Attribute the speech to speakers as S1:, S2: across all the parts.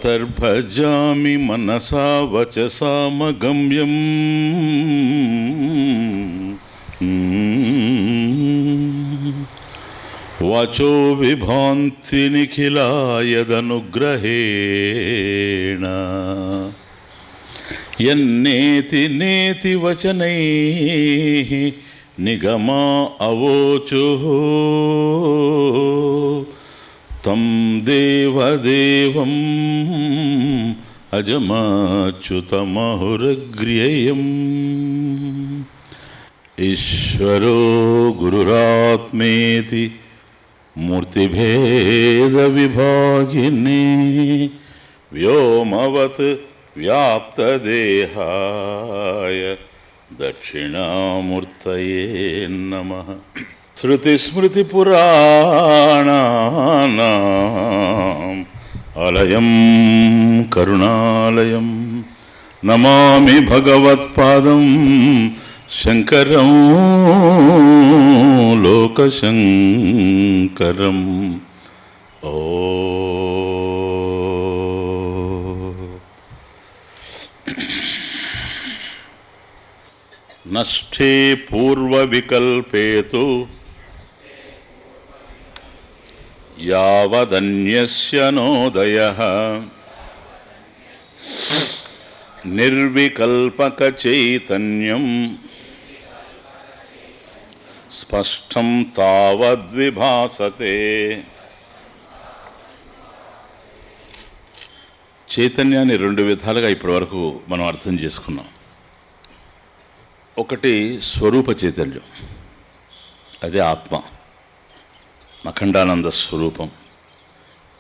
S1: మాతర్భజామి మనసా వచసామగమ్యం వాచో విభాంతి నిఖిలాయదనుగ్రహేణ యన్నేతి నేతి వచనైః నిగమా అవోచుః తం దేవదేవం అజమాచ్యుతమహురగ్ర్యయం. ఈశ్వరో గురురాత్మేతి మూర్తిభేద విభాగినే వ్యోమవత్ వ్యాప్తదేహాయ దక్షిణామూర్తయే నమః. శృతిస్మృతిపురాణానాం ఆలయం కరుణాలయం నమామి భగవత్పాదం శంకరం లోకశంకరం. ఓ నష్టే పూర్వవికల్పేతు యావదన్యస్య నోదయః నిర్వికల్పక చైతన్యం స్పష్టం తావద్విభాసతే. చైతన్యాన్ని రెండు విధాలుగా ఇప్పటివరకు మనం అర్థం చేసుకున్నాం. ఒకటి స్వరూప చైతన్యం, అదే ఆత్మ, అఖండానంద స్వరూపం.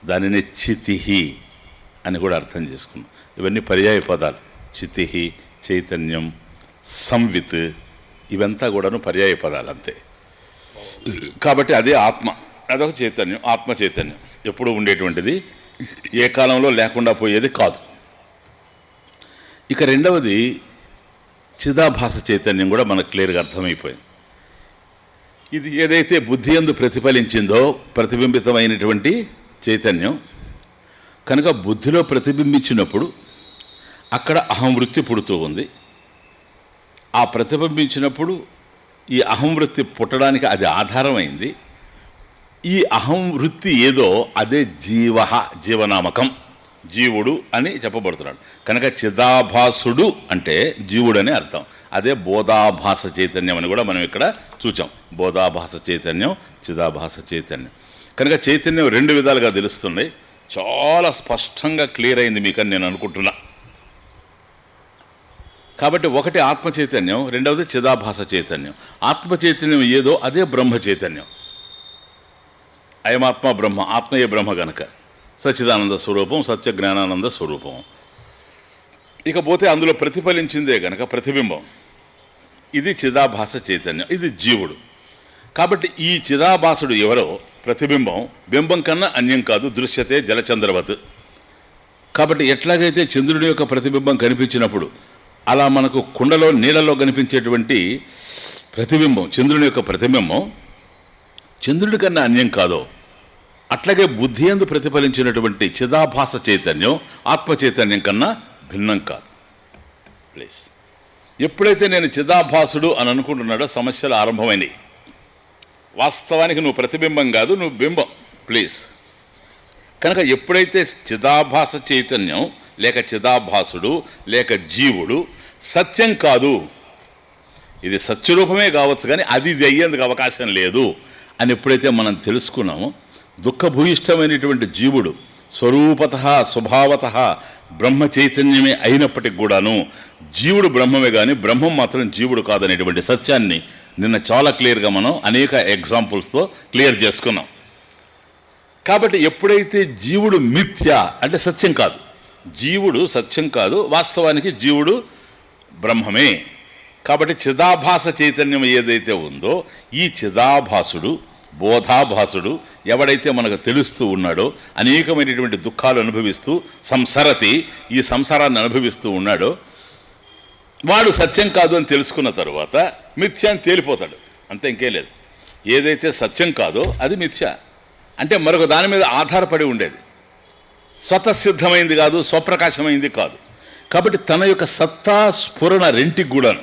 S1: దానిని చితిహి అని కూడా అర్థం చేసుకున్నాం. ఇవన్నీ పర్యాయ పదాలు. చితిహి, చైతన్యం, సంవిత్, ఇవంతా కూడాను పర్యాయ పదాలు అంతే. కాబట్టి అదే ఆత్మ, అదొక చైతన్యం, ఆత్మ చైతన్యం. ఎప్పుడు ఉండేటువంటిది, ఏ కాలంలో లేకుండా పోయేది కాదు. ఇక రెండవది చిదాభాస చైతన్యం కూడా మనకు క్లియర్గా అర్థమైపోయింది. ఇది ఏదైతే బుద్ధి యందు ప్రతిఫలించిందో ప్రతిబింబితమైనటువంటి చైతన్యం కనుక బుద్ధిలో ప్రతిబింబించినప్పుడు అక్కడ అహంవృత్తి పుడుతూ ఉంది. ఆ ప్రతిబింబించినప్పుడు ఈ అహంవృత్తి పుట్టడానికి అది ఆధారమైంది. ఈ అహంవృత్తి ఏదో అదే జీవనామకం, జీవుడు అని చెప్పబడుతున్నాడు. కనుక చిదాభాసుడు అంటే జీవుడు అని అర్థం. అదే బోధాభాస చైతన్యం అని కూడా మనం ఇక్కడ చూచాం. బోధాభాస చైతన్యం, చిదాభాస చైతన్యం. కనుక చైతన్యం రెండు విధాలుగా తెలుస్తుంది. చాలా స్పష్టంగా క్లియర్ అయింది మీకని నేను అనుకుంటున్నా. కాబట్టి ఒకటి ఆత్మ చైతన్యం, రెండవది చిదాభాస చైతన్యం. ఆత్మ చైతన్యం ఏదో అదే బ్రహ్మ చైతన్యం. అయమాత్మ బ్రహ్మ, ఆత్మయే బ్రహ్మ గనక సచ్చిదానంద స్వరూపం, సత్య జ్ఞానానంద స్వరూపం. ఇకపోతే అందులో ప్రతిఫలించిందే గనక ప్రతిబింబం. ఇది చిదాభాస చైతన్యం, ఇది జీవుడు. కాబట్టి ఈ చిదాభాసుడు ఎవరో ప్రతిబింబం బింబం కన్నా అన్యం కాదు. దృశ్యతే జలచంద్రవత్. కాబట్టి ఎట్లాగైతే చంద్రుడి యొక్క ప్రతిబింబం కనిపించినప్పుడు అలా మనకు కుండలో నీళ్ళలో కనిపించేటువంటి ప్రతిబింబం, చంద్రుని యొక్క ప్రతిబింబం చంద్రుడి కన్నా అన్యం కాదో, అట్లాగే బుద్ధి యందు ప్రతిఫలించినటువంటి చిదాభాస చైతన్యం ఆత్మ చైతన్యం కన్నా భిన్నం కాదు. ప్లీజ్, ఎప్పుడైతే నేను చిదాభాసుడు అని అనుకుంటున్నాడో సమస్యలు ఆరంభమైనవి. వాస్తవానికి నువ్వు ప్రతిబింబం కాదు, నువ్వు బింబం. ప్లీజ్, కనుక ఎప్పుడైతే చిదాభాస చైతన్యం లేక చిదాభాసుడు లేక జీవుడు సత్యం కాదు, ఇది సత్యరూపమే కావచ్చు కానీ అది అయ్యేందుకు అవకాశం లేదు అని ఎప్పుడైతే మనం తెలుసుకున్నామో, దుఃఖభూయిష్టమైనటువంటి జీవుడు స్వరూపత స్వభావత బ్రహ్మ చైతన్యమే అయినప్పటికి కూడాను జీవుడు బ్రహ్మమే కానీ బ్రహ్మం మాత్రం జీవుడు కాదనేటువంటి సత్యాన్ని నిన్న చాలా క్లియర్గా మనం అనేక ఎగ్జాంపుల్స్తో క్లియర్ చేసుకున్నాం. కాబట్టి ఎప్పుడైతే జీవుడు మిథ్య అంటే సత్యం కాదు, జీవుడు సత్యం కాదు, వాస్తవానికి జీవుడు బ్రహ్మమే. కాబట్టి చిదాభాస చైతన్యం ఏదైతే ఉందో ఈ చిదాభాసుడు బోధాభాసుడు ఎవడైతే మనకు తెలుస్తూ ఉన్నాడో, అనేకమైనటువంటి దుఃఖాలు అనుభవిస్తూ సంసరతి ఈ సంసారాన్ని అనుభవిస్తూ ఉన్నాడో, వాడు సత్యం కాదు అని తెలుసుకున్న తరువాత మిథ్య అని తేలిపోతాడు. అంతే, ఇంకేం లేదు. ఏదైతే సత్యం కాదో అది మిథ్య అంటే మరొక దాని మీద ఆధారపడి ఉండేది. స్వతసిద్ధమైంది కాదు, స్వప్రకాశమైంది కాదు. కాబట్టి తన యొక్క సత్తా స్ఫురణ రెంటికి కూడాను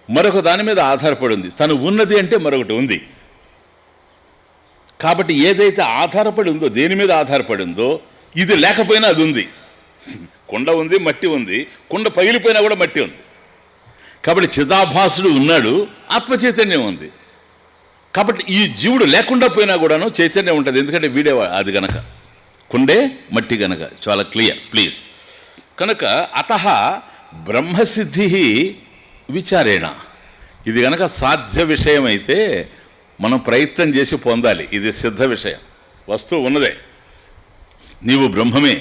S1: మరొక దాని మీద ఆధారపడి ఉంది. తను ఉన్నది అంటే మరొకటి ఉంది. కాబట్టి ఏదైతే ఆధారపడి ఉందో, దేని మీద ఆధారపడి ఉందో, ఇది లేకపోయినా అది ఉంది. కుండ ఉంది, మట్టి ఉంది. కుండ పగిలిపోయినా కూడా మట్టి ఉంది. కాబట్టి చిదాభాసుడు ఉన్నాడు, ఆత్మచైతన్యం ఉంది. కాబట్టి ఈ జీవుడు లేకుండా పోయినా కూడాను చైతన్యం ఉంటుంది. ఎందుకంటే వీడే అది గనక, కుండే మట్టి గనక. చాలా క్లియర్ ప్లీజ్. కనుక అతః బ్రహ్మసిద్ధి విచారేణ. ఇది గనక సాధ్య విషయం అయితే మనం ప్రయత్నం చేసి పొందాలి. ఇది సిద్ధ విషయం. వస్తువు ఉన్నదే, నీవు బ్రహ్మమే.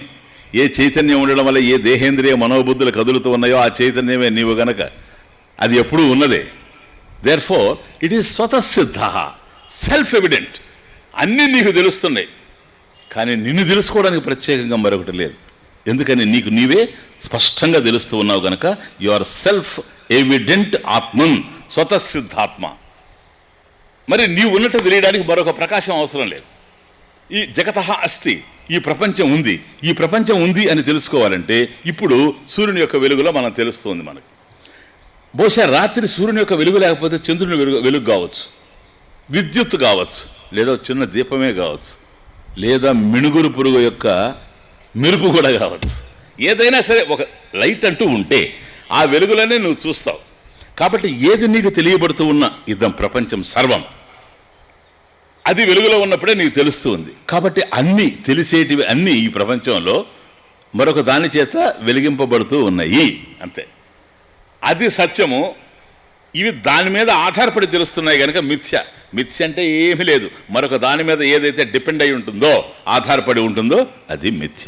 S1: ఏ చైతన్యం ఉండడం వల్ల ఏ దేహేంద్రియ మనోబుద్ధులు కదులుతూ ఉన్నాయో ఆ చైతన్యమే నీవు గనక. అది ఎప్పుడూ ఉన్నదే. దేర్ఫోర్ ఇట్ ఈస్ స్వతసిద్ధ, సెల్ఫ్ ఎవిడెంట్. అన్నీ నీకు తెలుస్తున్నాయి, కానీ నిన్ను తెలుసుకోవడానికి ప్రత్యేకంగా మరొకటి లేదు. ఎందుకని నీకు నీవే స్పష్టంగా తెలుస్తూ ఉన్నావు గనక. యు ఆర్ సెల్ఫ్ ఎవిడెంట్ ఆత్మన్, స్వతసిద్ధాత్మ. మరి నీవు ఉన్నట్టు తెలియడానికి మరొక ప్రకాశం అవసరం లేదు. ఈ జగతః అస్తి, ఈ ప్రపంచం ఉంది. ఈ ప్రపంచం ఉంది అని తెలుసుకోవాలంటే ఇప్పుడు సూర్యుని యొక్క వెలుగులో మనం తెలుస్తుంది మనకు. బహుశా రాత్రి సూర్యుని యొక్క వెలుగు లేకపోతే చంద్రుని వెలుగు కావచ్చు, విద్యుత్ కావచ్చు, లేదా చిన్న దీపమే కావచ్చు, లేదా మిణుగురు పురుగు యొక్క మెరుపు కూడా కావచ్చు. ఏదైనా సరే ఒక లైట్ అంటూ ఉంటే ఆ వెలుగులనే నువ్వు చూస్తావు. కాబట్టి ఏది నీకు తెలియబడుతూ ఉన్నా ఇదం ప్రపంచం సర్వం, అది వెలుగులో ఉన్నప్పుడే నీకు తెలుస్తూ ఉంది. కాబట్టి అన్నీ తెలిసేటివి అన్నీ ఈ ప్రపంచంలో మరొక దాని చేత వెలిగింపబడుతూ ఉన్నాయి, అంతే. అది సత్యము. ఇవి దాని మీద ఆధారపడి తెలుస్తున్నాయి కనుక మిథ్య. మిథ్య అంటే ఏమీ లేదు. మరొక దాని మీద ఏదైతే డిపెండ్ అయి ఉంటుందో, ఆధారపడి ఉంటుందో అది మిథ్య.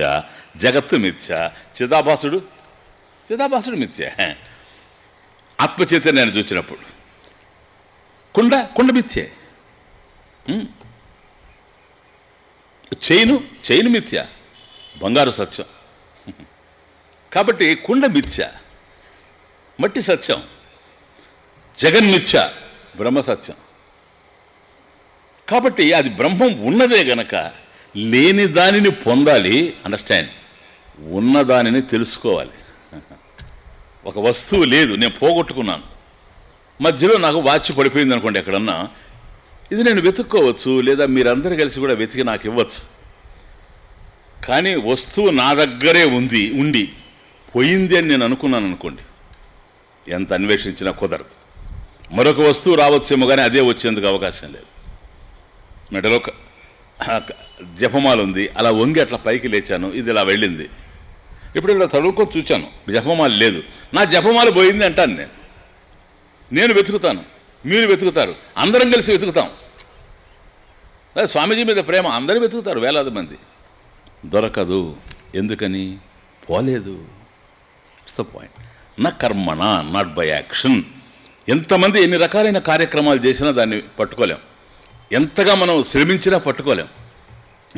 S1: జగత్తు మిథ్య. చిదాభాసుడు మిథ్య. ఆత్మచైతన్యాన్ని చూసినప్పుడు కుండ మిథ్యే. చైను మిథ్య, బంగారు సత్యం. కాబట్టి కుండ మిథ్య, మట్టి సత్యం. జగన్మిథ్య, బ్రహ్మ సత్యం. కాబట్టి అది బ్రహ్మం ఉన్నదే గనక లేని దానిని పొందాలి. అండర్స్టాండ్? ఉన్నదానిని తెలుసుకోవాలి. ఒక వస్తువు లేదు, నేను పోగొట్టుకున్నాను, మధ్యలో నాకు వాచ్ పడిపోయింది అనుకోండి ఎక్కడన్నా, ఇది నేను వెతుక్కోవచ్చు, లేదా మీరందరూ కలిసి కూడా వెతికి నాకు ఇవ్వచ్చు. కానీ వస్తువు నా దగ్గరే ఉండి పోయింది అని నేను అనుకున్నాను అనుకోండి, ఎంత అన్వేషించినా కుదరదు. మరొక వస్తువు రావచ్చేమో కానీ అదే వచ్చేందుకు అవకాశం లేదు. మెడలో జపమాల ఉంది, అలా వంగి అట్లా పైకి లేచాను, ఇది ఇలా వెళ్ళింది. ఇప్పుడు ఇలా చదువుకొని చూచాను, జపమాల లేదు. నా జపమాల పోయింది అంటాను నేను వెతుకుతాను, మీరు వెతుకుతారు, అందరం కలిసి వెతుకుతాం. స్వామీజీ మీద ప్రేమ, అందరూ వెతుకుతారు, వేలాది మంది. దొరకదు. ఎందుకని? పోలేదు. It's the point. నా కర్మణ, నాట్ బై యాక్షన్. ఎంతమంది ఎన్ని రకాలైన కార్యక్రమాలు చేసినా దాన్ని పట్టుకోలేం. ఎంతగా మనం శ్రమించినా పట్టుకోలేం.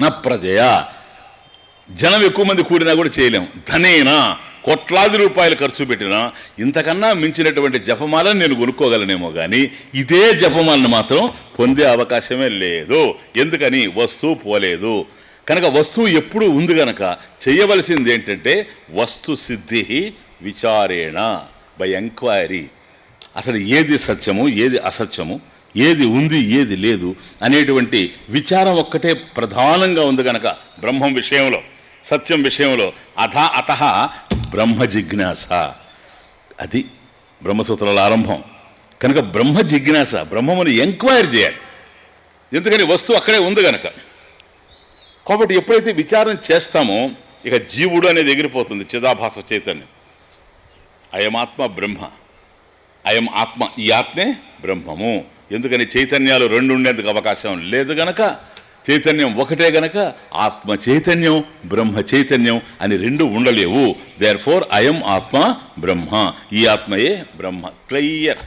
S1: నా ప్రజయ, జనం ఎక్కువ మంది కూడినా కూడా చేయలేం. ధనేనా, కోట్లాది రూపాయలు ఖర్చు పెట్టినా ఇంతకన్నా మించినటువంటి జపమాలను నేను కొనుక్కోగలనేమో కానీ ఇదే జపమాలను మాత్రం పొందే అవకాశమే లేదు. ఎందుకని? వస్తువు పోలేదు కనుక. వస్తువు ఎప్పుడు ఉంది కనుక చేయవలసింది ఏంటంటే వస్తు సిద్ధి విచారేణ, బై ఎంక్వైరీ. అసలు ఏది సత్యము, ఏది అసత్యము, ఏది ఉంది, ఏది లేదు అనేటువంటి విచారం ఒక్కటే ప్రధానంగా ఉంది కనుక బ్రహ్మం విషయంలో, సత్యం విషయంలో. అతః బ్రహ్మ జిజ్ఞాస, అది బ్రహ్మసూత్రాల ఆరంభం. కనుక బ్రహ్మ జిజ్ఞాస, బ్రహ్మముని ఎంక్వైరీ చేయాలి. ఎందుకని? వస్తువు అక్కడే ఉంది కనుక. కాబట్టి ఎప్పుడైతే విచారం చేస్తామో ఇక జీవుడు అనేది ఎగిరిపోతుంది. చిదాభాస చైతన్యం. అయమాత్మ బ్రహ్మ, అయం ఆత్మ, ఈ ఆత్మే బ్రహ్మము. ఎందుకని? చైతన్యాలు రెండు ఉండేందుకు అవకాశం లేదు గనక, చైతన్యం ఒకటే గనక ఆత్మ చైతన్యం, బ్రహ్మ చైతన్యం అని రెండు ఉండలేవు. దేర్ఫోర్ అయం ఆత్మ బ్రహ్మ, ఈ ఆత్మయే బ్రహ్మ. క్లియర్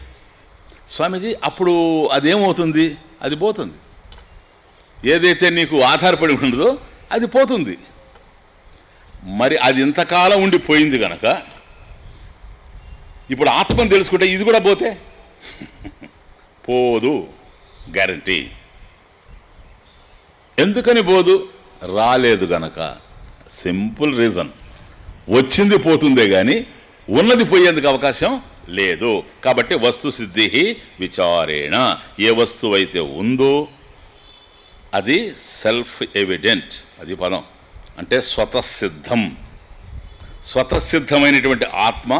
S1: స్వామీజీ. అప్పుడు అదేమవుతుంది? అది పోతుంది. ఏదైతే నీకు ఆధారపడి ఉండదో అది పోతుంది. మరి అది ఇంతకాలం ఉండిపోయింది గనక ఇప్పుడు ఆత్మను తెలుసుకుంటే ఇది కూడా పోతే పోదు, గ్యారంటీ. ఎందుకని పోదు? రాలేదు గనక. Simple reason. వచ్చింది పోతుందే కానీ ఉన్నది పోయేందుకు అవకాశం లేదు. కాబట్టి వస్తు సిద్ధి విచారేణ, ఏ వస్తువు అయితే ఉందో అది సెల్ఫ్ ఎవిడెంట్, అది పదం. అంటే స్వతసిద్ధం, స్వతసిద్ధమైనటువంటి ఆత్మ,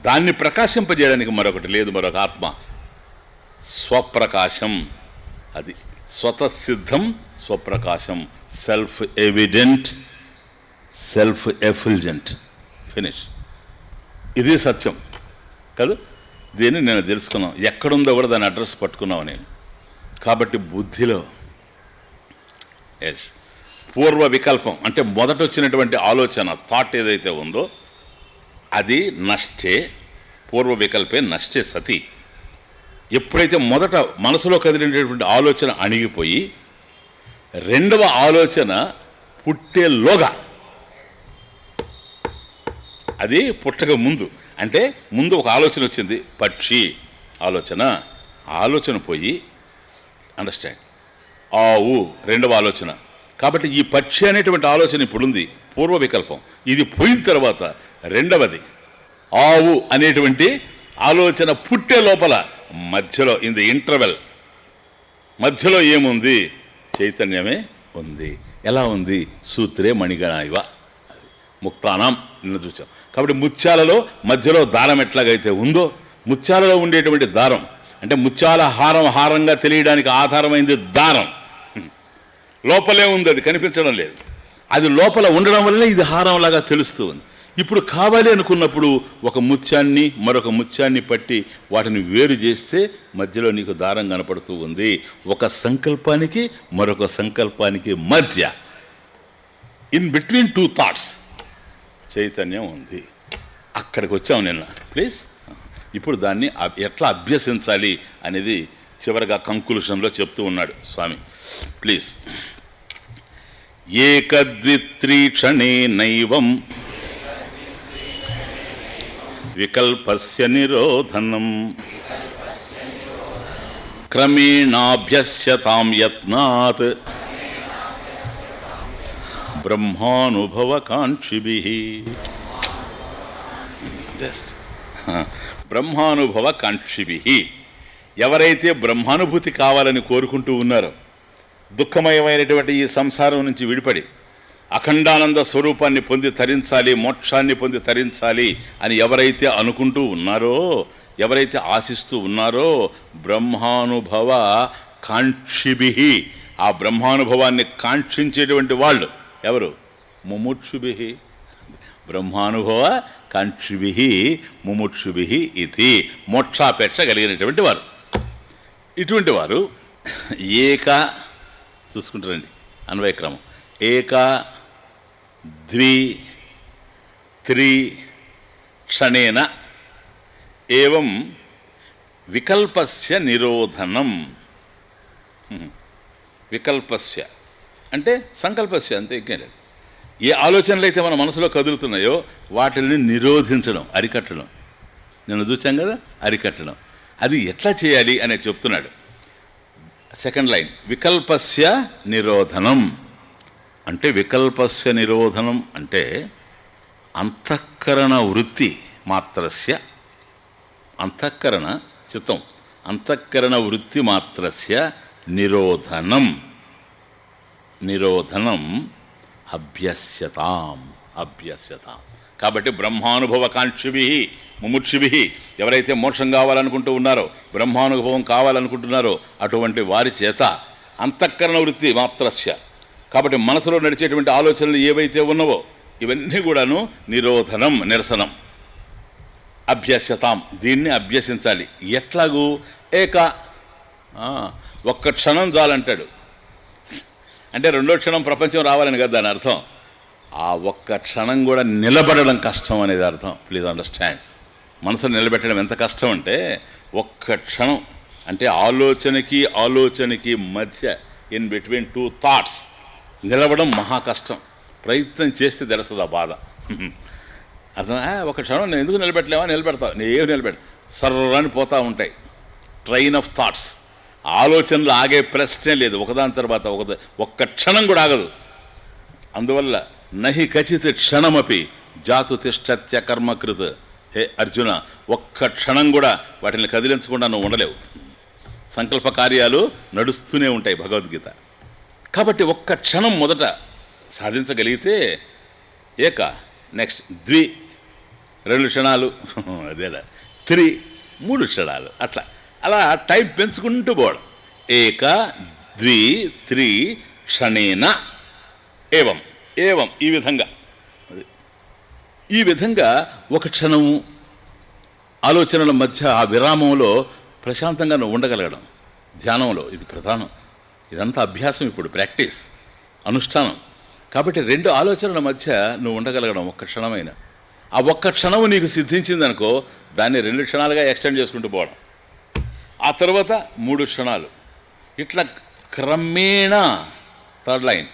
S1: దాన్ని ప్రకాశింపజేయడానికి మరొకటి లేదు, మరొక ఆత్మ. స్వప్రకాశం, అది స్వతసిద్ధం, స్వప్రకాశం, సెల్ఫ్ ఎవిడెంట్, సెల్ఫ్ ఎఫిల్జెంట్, ఫినిష్. ఇది సత్యం కాదు. దీన్ని నేను తెలుసుకున్నాం, ఎక్కడుందో కూడా దాని అడ్రస్ పట్టుకున్నావు నేను. కాబట్టి బుద్ధిలో ఎస్ పూర్వ వికల్పం అంటే మొదట వచ్చినటువంటి ఆలోచన, థాట్ ఏదైతే ఉందో అది నష్టే, పూర్వ వికల్పే నష్టే సతి. ఎప్పుడైతే మొదట మనసులో కదిలినటువంటి ఆలోచన అణిగిపోయి రెండవ ఆలోచన పుట్టేలోగా, అది పుట్టక ముందు, అంటే ముందు ఒక ఆలోచన వచ్చింది, పక్షి ఆలోచన పోయి అండర్స్టాండ్, ఆవు రెండవ ఆలోచన. కాబట్టి ఈ పక్షి అనేటువంటి ఆలోచన ఇప్పుడుంది, పూర్వ వికల్పం. ఇది పోయిన తర్వాత రెండవది ఆవు అనేటువంటి ఆలోచన పుట్టే లోపల మధ్యలో, ఇన్ ది ఇంటర్వెల్ మధ్యలో ఏముంది? చైతన్యమే ఉంది. ఎలా ఉంది? సూత్రే మణిగణాయివ ముక్తానాం, నిన్న చూసాం. కాబట్టి ముత్యాలలో మధ్యలో దారం ఎట్లాగైతే ఉందో, ముత్యాలలో ఉండేటువంటి దారం అంటే ముత్యాల హారంగా తెలియడానికి ఆధారమైంది దారం. లోపలే ఉంది, అది కనిపించడం లేదు. అది లోపల ఉండడం వల్లే ఇది హారంలాగా తెలుస్తూ ఉంది. ఇప్పుడు కావాలి అనుకున్నప్పుడు ఒక ముత్యాన్ని మరొక ముత్యాన్ని పట్టి వాటిని వేరు చేస్తే మధ్యలో నీకు దారం కనపడుతూ ఉంది. ఒక సంకల్పానికి మరొక సంకల్పానికి మధ్య, ఇన్ బిట్వీన్ టూ థాట్స్ చైతన్యం ఉంది. అక్కడికి వచ్చాం నిన్న. ప్లీజ్ ఇప్పుడు దాన్ని ఎట్లా అభ్యసించాలి అనేది చివరిగా కంక్లూషన్లో చెప్తూ ఉన్నాడు స్వామి. ప్లీజ్. ఏకద్విత్రీక్షణే నైవం వికల్పస్య నిరోధనం క్రమేణాభ్యస్యతాం యత్నాత్ బ్రహ్మానుభవకాంక్షిభిః. జస్ట్ బ్రహ్మానుభవకాంక్షిభిః, ఎవరైతే బ్రహ్మానుభూతి కావాలని కోరుకుంటూ ఉన్నారో, దుఃఖమయమైనటువంటి ఈ సంసారం నుంచి విడిపడి అఖండానంద స్వరూపాన్ని పొంది తరించాలి, మోక్షాన్ని పొంది తరించాలి అని ఎవరైతే అనుకుంటూ ఉన్నారో, ఎవరైతే ఆశిస్తూ ఉన్నారో, బ్రహ్మానుభవ కాంక్షిభిః, ఆ బ్రహ్మానుభవాన్ని కాంక్షించేటువంటి వాళ్ళు ఎవరు? ముముక్షుభిః. బ్రహ్మానుభవ కాంక్షిభిః ముముక్షుభిః ఇది మోక్షాపేక్ష కలిగినటువంటి వారు. ఇటువంటి వారు ఏక, చూసుకుంటారండి అన్వయక్రమం, ఏక ద్వి త్రి క్షణేన ఏవం వికల్పస్య నిరోధనం. వికల్పస్య అంటే సంకల్పస్య, అంతే, ఇంకేం లేదు. ఏ ఆలోచనలు అయితే మన మనసులో కదులుతున్నాయో వాటిని నిరోధించడం, అరికట్టడం. నేను చూసాం కదా, అరికట్టడం. అది ఎట్లా చేయాలి అనేది చెప్తున్నాడు. సెకండ్ లైన్, వికల్పస్య నిరోధనం అంటే, వికల్పస్య నిరోధనం అంటే అంతఃకరణ వృత్తి మాత్రస్య, అంతఃకరణ చిత్తం, అంతఃకరణ వృత్తి మాత్రస్య నిరోధనం, నిరోధనం అభ్యస్యతాం, అభ్యస్యతాం. కాబట్టి బ్రహ్మానుభవకాంక్షిభిః ముముక్షుభిః, ఎవరైతే మోక్షం కావాలనుకుంటూ ఉన్నారో, బ్రహ్మానుభవం కావాలనుకుంటున్నారో అటువంటి వారి చేత అంతఃకరణ వృత్తి మాత్రస్య, కాబట్టి మనసులో నడిచేటువంటి ఆలోచనలు ఏవైతే ఉన్నావో ఇవన్నీ కూడాను నిరోధనం, నిరసనం. అభ్యస్యతాం, దీన్ని అభ్యసించాలి. ఎట్లాగూ? ఏక, ఒక్క క్షణం చాలంటాడు. అంటే రెండో క్షణం ప్రపంచం రావాలని కదా దాని అర్థం. ఆ ఒక్క క్షణం కూడా నిలబడడం కష్టం అనేది అర్థం. Please understand. మనసును నిలబెట్టడం ఎంత కష్టం అంటే, ఒక్క క్షణం అంటే ఆలోచనకి మధ్య, ఇన్ బిట్వీన్ టూ థాట్స్ నిలబడడం మహా కష్టం. ప్రయత్నం చేస్తే తెలుస్తుంది ఆ బాధ. అర్థం? ఒక క్షణం నేను ఎందుకు నిలబెట్టలేవా? నిలబెడతావు. నేను నిలబెడ సర్రని పోతూ ఉంటాయి ట్రైన్ ఆఫ్ థాట్స్. ఆలోచనలు ఆగే ప్రశ్నే లేదు, ఒకదాని తర్వాత ఒక్క క్షణం కూడా ఆగదు. అందువల్ల నహి కచిత్ క్షణమపి జాతు తిష్టత్య కర్మకృత్. హే అర్జున, ఒక్క క్షణం కూడా వాటిని కదిలించకుండా నువ్వు ఉండలేవు. సంకల్ప కార్యాలు నడుస్తూనే ఉంటాయి భగవద్గీత. కాబట్టి ఒక్క క్షణం మొదట సాధించగలిగితే ఏక, నెక్స్ట్ ద్వి 2 క్షణాలు, అదేలా 3 3 క్షణాలు, అలా టైం పెంచుకుంటూ పోవడం. ఏక ద్వి 3 క్షణేన ఏవం ఏవం, ఈ విధంగా ఒక క్షణము ఆలోచనల మధ్య ఆ విరామంలో ప్రశాంతంగా నువ్వు ఉండగలగడం ధ్యానంలో. ఇది ప్రధానం. ఇదంతా అభ్యాసం, ఇప్పుడు ప్రాక్టీస్, అనుష్ఠానం. కాబట్టి 2 ఆలోచనల మధ్య నువ్వు ఉండగలగడం ఒక్క క్షణమైన. ఆ ఒక్క క్షణము నీకు సిద్ధించిందనుకో, దాన్ని 2 క్షణాలుగా ఎక్స్టెండ్ చేసుకుంటూ పోవడం. ఆ తర్వాత 3 క్షణాలు. ఇట్లా క్రమేణ, థర్డ్ లైన్,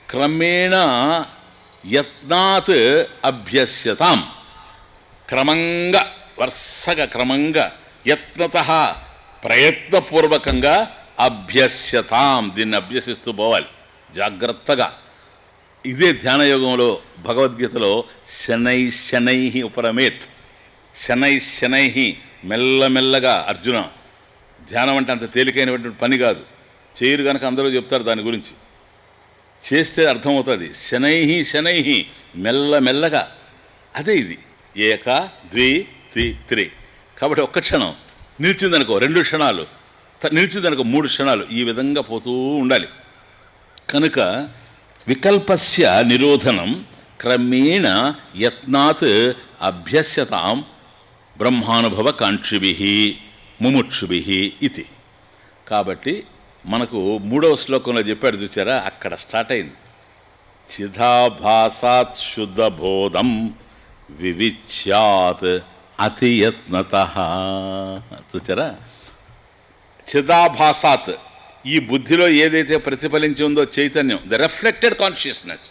S1: క్రమేణ యత్నాత్ అభ్యస్యతాం. క్రమంగా, వరుసగా క్రమంగా, యత్నతః ప్రయత్నపూర్వకంగా, అభ్యస్యతాం, దీన్ని అభ్యసిస్తూ పోవాలి జాగ్రత్తగా. ఇదే ధ్యానయోగంలో భగవద్గీతలో శనై ఉపరమేత్, శనై మెల్లమెల్లగా. అర్జున, ధ్యానం అంటే అంత తేలికైనటువంటి పని కాదు. చేయరు కనుక అందరూ చెప్తారు దాని గురించి. చేస్తే అర్థమవుతుంది. శనై మెల్లమెల్లగా. అదే ఇది ఏక ద్వి 3. కాబట్టి ఒక్క క్షణం నిలిచిందనుకో 2 క్షణాలు, నిలిచిందనుకో 3 క్షణాలు, ఈ విధంగా పోతూ ఉండాలి. కనుక వికల్పస్య నిరోధనం క్రమేణ యత్నాత్ అభ్యస్యతాం బ్రహ్మానుభవ కాంక్షిభిః ముముక్షుభిః ఇది. కాబట్టి మనకు 3వ శ్లోకంలో చెప్పాడు చూచారా, అక్కడ స్టార్ట్ అయింది. చిదాభాసాత్ శుద్ధబోధం వివిచ్యాత్ అతియత్నతః. చూచారా, చిదాభాసాత్, ఈ బుద్ధిలో ఏదైతే ప్రతిఫలించి ఉందో చైతన్యం, ద రిఫ్లెక్టెడ్ కాన్షియస్నెస్,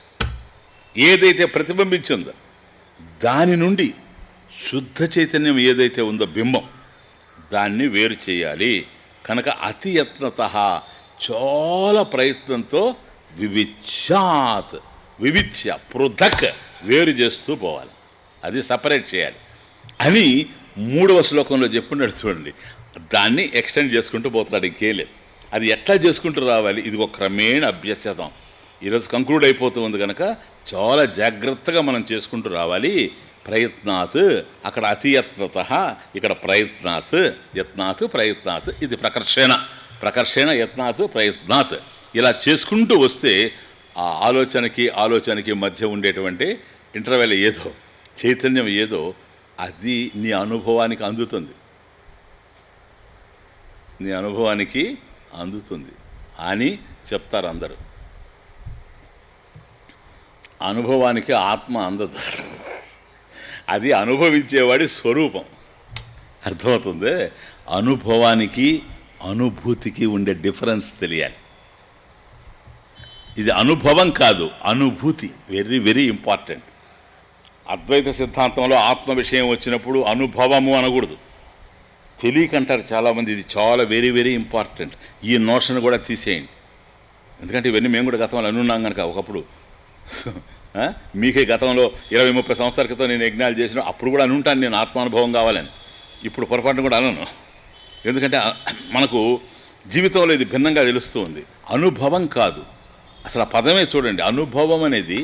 S1: ఏదైతే ప్రతిబింబించిందో దాని నుండి శుద్ధ చైతన్యం ఏదైతే ఉందో బింబం, దాన్ని వేరు చేయాలి. కనుక అతియత్నతః, చాలా ప్రయత్నంతో, వివిచ్యాత్, వివిచ్య పృథక్, వేరు చేస్తూ పోవాలి, అది సపరేట్ చేయాలి అని 3వ శ్లోకంలో చెప్పున్నాడు చూడండి. దాన్ని ఎక్స్టెండ్ చేసుకుంటూ పోతున్నాడు, ఇంకేలేదు. అది ఎట్లా చేసుకుంటూ రావాలి, ఇది ఒక క్రమేణ అభ్యసిద్దాం. ఈరోజు కంక్లూడ్ అయిపోతూ ఉంది కనుక చాలా జాగ్రత్తగా మనం చేసుకుంటూ రావాలి. ప్రయత్నాత్, అక్కడ అతియత్నతః, ఇక్కడ ప్రయత్నాత్, యత్నాత్ ప్రయత్నాత్, ఇది ప్రకర్షణ యత్నాత్ ప్రయత్నాత్. ఇలా చేసుకుంటూ వస్తే ఆ ఆలోచనకి మధ్య ఉండేటువంటి ఇంటర్వెల్ ఏదో, చైతన్యం ఏదో, అది నీ అనుభవానికి అందుతుంది అని చెప్తారు అందరూ. అనుభవానికి ఆత్మ అందదు, అది అనుభవించేవాడి స్వరూపం. అర్థమవుతుంది? అనుభవానికి అనుభూతికి ఉండే డిఫరెన్స్ తెలియాలి. ఇది అనుభవం కాదు, అనుభూతి. Very very important. అద్వైత సిద్ధాంతంలో ఆత్మ విషయం వచ్చినప్పుడు అనుభవము అనకూడదు, తెలియకంటారు చాలామంది. ఇది చాలా వెరీ వెరీ ఇంపార్టెంట్. ఈ నోషన్ కూడా తీసేయండి. ఎందుకంటే ఇవన్నీ మేము కూడా గతంలో అనున్నాం కనుక. ఒకప్పుడు మీకే గతంలో 20-30 సంవత్సరాల క్రితం నేను యజ్ఞాలు చేసిన అప్పుడు కూడా అనుంటాను నేను ఆత్మానుభవం కావాలని. ఇప్పుడు పొరపాటును కూడా అనను. ఎందుకంటే మనకు జీవితంలో ఇది భిన్నంగా తెలుస్తూ ఉంది. అనుభవం కాదు అసలు. ఆ పదమే చూడండి, అనుభవం అనేది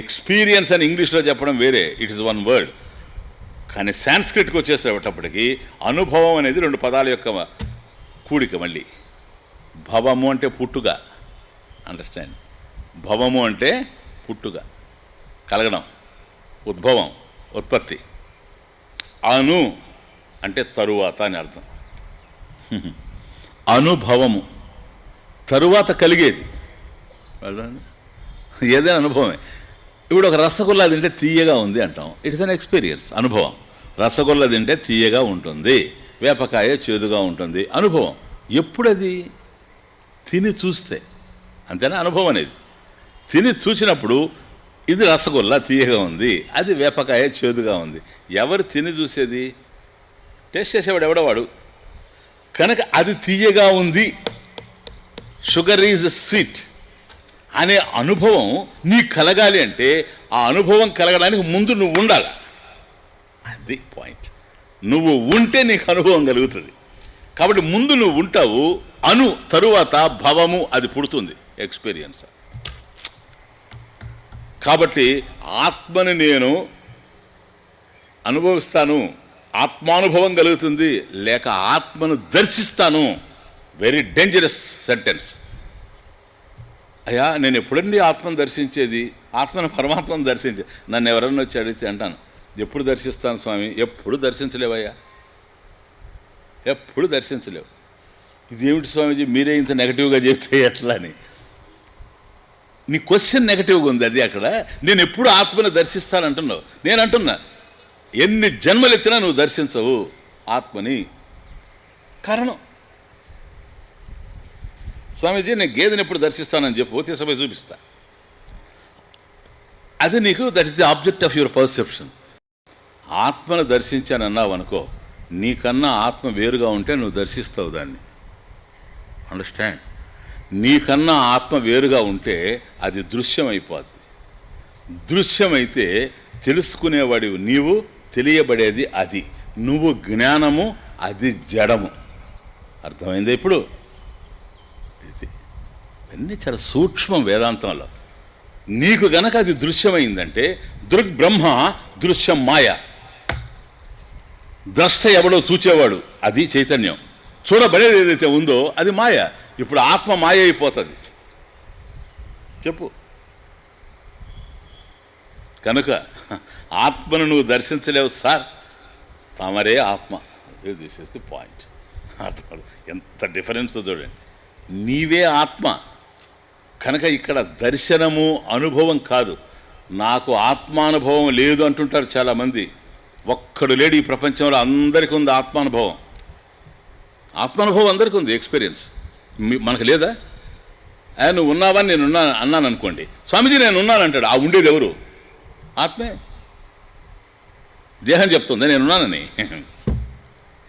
S1: ఎక్స్పీరియన్స్ అని ఇంగ్లీష్లో చెప్పడం వేరే, ఇట్ ఈస్ వన్ వర్డ్. కానీ సాంస్క్రిట్కి వచ్చేసేటప్పటికి అనుభవం అనేది 2 పదాల యొక్క కూడిక. మళ్ళీ భవము అంటే పుట్టుగా, అండర్స్టాండ్. భవము అంటే పుట్టుగా, కలగడం, ఉద్భవం, ఉత్పత్తి. అను అంటే తరువాత అని అర్థం. అనుభవము తరువాత కలిగేది, ఏదైనా అనుభవమే. ఇప్పుడు ఒక రసగుల్లా తింటే తీయగా ఉంది అంటాం, ఇట్స్ అన్ ఎక్స్పీరియన్స్, అనుభవం. రసగుల్లా తింటే తీయగా ఉంటుంది, వేపకాయ చేదుగా ఉంటుంది, అనుభవం. ఎప్పుడది? తిని చూస్తే, అంతేనా అనుభవం అనేది. తిని చూసినప్పుడు ఇది రసగుల్లా తీయగా ఉంది, అది వేపకాయ చేదుగా ఉంది. ఎవరు తిని చూసేది? టేస్ట్ చేసేవాడు ఎవడవాడు. కనుక అది తీయగా ఉంది, షుగర్ ఈజ్ స్వీట్ అనే అనుభవం నీకు కలగాలి అంటే ఆ అనుభవం కలగడానికి ముందు నువ్వు ఉండాలి. అది పాయింట్. నువ్వు ఉంటే నీకు అనుభవం కలుగుతుంది. కాబట్టి ముందు నువ్వు ఉంటావు, తరువాత భవము అది పుడుతుంది, ఎక్స్పీరియన్స్. కాబట్టి ఆత్మని నేను అనుభవిస్తాను, ఆత్మానుభవం కలుగుతుంది, లేక ఆత్మను దర్శిస్తాను. Very dangerous sentence. అయ్యా నేను ఎప్పుడండి ఆత్మను దర్శించేది? ఆత్మను పరమాత్మను దర్శించే నన్ను ఎవరన్నా వచ్చి అడిగితే అంటాను, ఎప్పుడు దర్శిస్తాను స్వామి? ఎప్పుడు దర్శించలేవయ్యా, ఎప్పుడు దర్శించలేవు. ఇదేమిటి స్వామీజీ మీరే ఇంత నెగటివ్గా చెప్తే ఎట్లా అని. నీ క్వశ్చన్ నెగటివ్గా ఉంది. అది అక్కడ నేను ఎప్పుడు ఆత్మను దర్శిస్తానంటున్నావు. నేను అంటున్నా ఎన్ని జన్మలు ఎత్తినా నువ్వు దర్శించవు ఆత్మని. కారణం స్వామీజీ నేను గేదెని ఎప్పుడు దర్శిస్తానని చెప్పు, తీసుకుపోయి చూపిస్తా. అది నీకు that is the object of your perception. ఆత్మను దర్శించానన్నావు అనుకో, నీకన్నా ఆత్మ వేరుగా ఉంటే నువ్వు దర్శిస్తావు దాన్ని. అండర్స్టాండ్? నీకన్నా ఆత్మ వేరుగా ఉంటే అది దృశ్యమైపోద్ది. దృశ్యమైతే తెలుసుకునేవాడివి నీవు, తెలియబడేది అది. నువ్వు జ్ఞానము, అది జడము. అర్థమైందా ఇప్పుడు? ఇది అన్నీ చాలా సూక్ష్మం వేదాంతంలో. నీకు గనక అది దృశ్యమైందంటే దృగ్బ్రహ్మ, దృశ్యం మాయ. ద్రష్ట ఎవడో చూచేవాడు, అది చైతన్యం. చూడబడేది ఏదైతే ఉందో అది మాయ. ఇప్పుడు ఆత్మ మాయ అయిపోతుంది. చెప్పు. కనుక ఆత్మను నువ్వు దర్శించలేవు సార్, తమరే ఆత్మ. This is the point. ఎంత డిఫరెన్స్ చూడండి. నీవే ఆత్మ. కనుక ఇక్కడ దర్శనము అనుభవం కాదు. నాకు ఆత్మానుభవం లేదు అంటుంటారు చాలామంది. ఒక్కడు లేడు ఈ ప్రపంచంలో, అందరికీ ఉంది ఆత్మానుభవం. ఆత్మానుభవం అందరికీ ఉంది, ఎక్స్పీరియన్స్. మనకు లేదా? నువ్వు ఉన్నావని నేను అన్నాను అనుకోండి, స్వామీజీ నేను ఉన్నాను అంటాడు. ఆ ఉండేది ఎవరు? ఆత్మే. దేహం చెప్తుంది నేనున్నానని.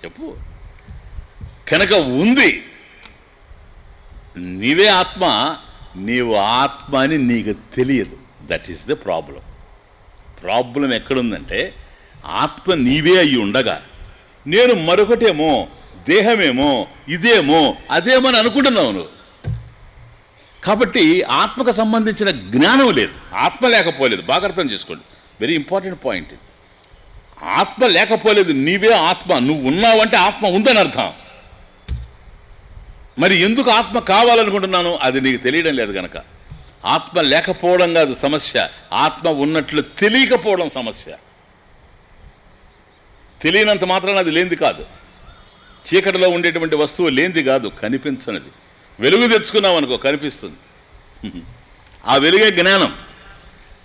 S1: చెప్పు. కనుక ఉంది. నీవే ఆత్మ, నీవు ఆత్మ అని నీకు తెలియదు. That is the problem. Problem ఎక్కడుందంటే ఆత్మ నీవే అయ్యి ఉండగా నేను మరొకటేమో, దేహమేమో, ఇదేమో, అదేమో అని అనుకుంటున్నావు నువ్వు. కాబట్టి ఆత్మకు సంబంధించిన జ్ఞానం లేదు, ఆత్మ లేకపోలేదు. బాగా అర్థం చేసుకోండి, వెరీ ఇంపార్టెంట్ పాయింట్. ఆత్మ లేకపోలేదు, నీవే ఆత్మ. నువ్వు ఉన్నావంటే ఆత్మ ఉందని అర్థం. మరి ఎందుకు ఆత్మ కావాలనుకుంటున్నాను? అది నీకు తెలియడం లేదు కనుక. ఆత్మ లేకపోవడం కాదు సమస్య, ఆత్మ ఉన్నట్లు తెలియకపోవడం సమస్య. తెలియనంత మాత్రాన అది లేనిది కాదు. చీకటిలో ఉండేటువంటి వస్తువు లేనిది కాదు, కనిపించనిది. వెలుగు తెచ్చుకున్నావు అనుకో, కనిపిస్తుంది. ఆ వెలుగే జ్ఞానం.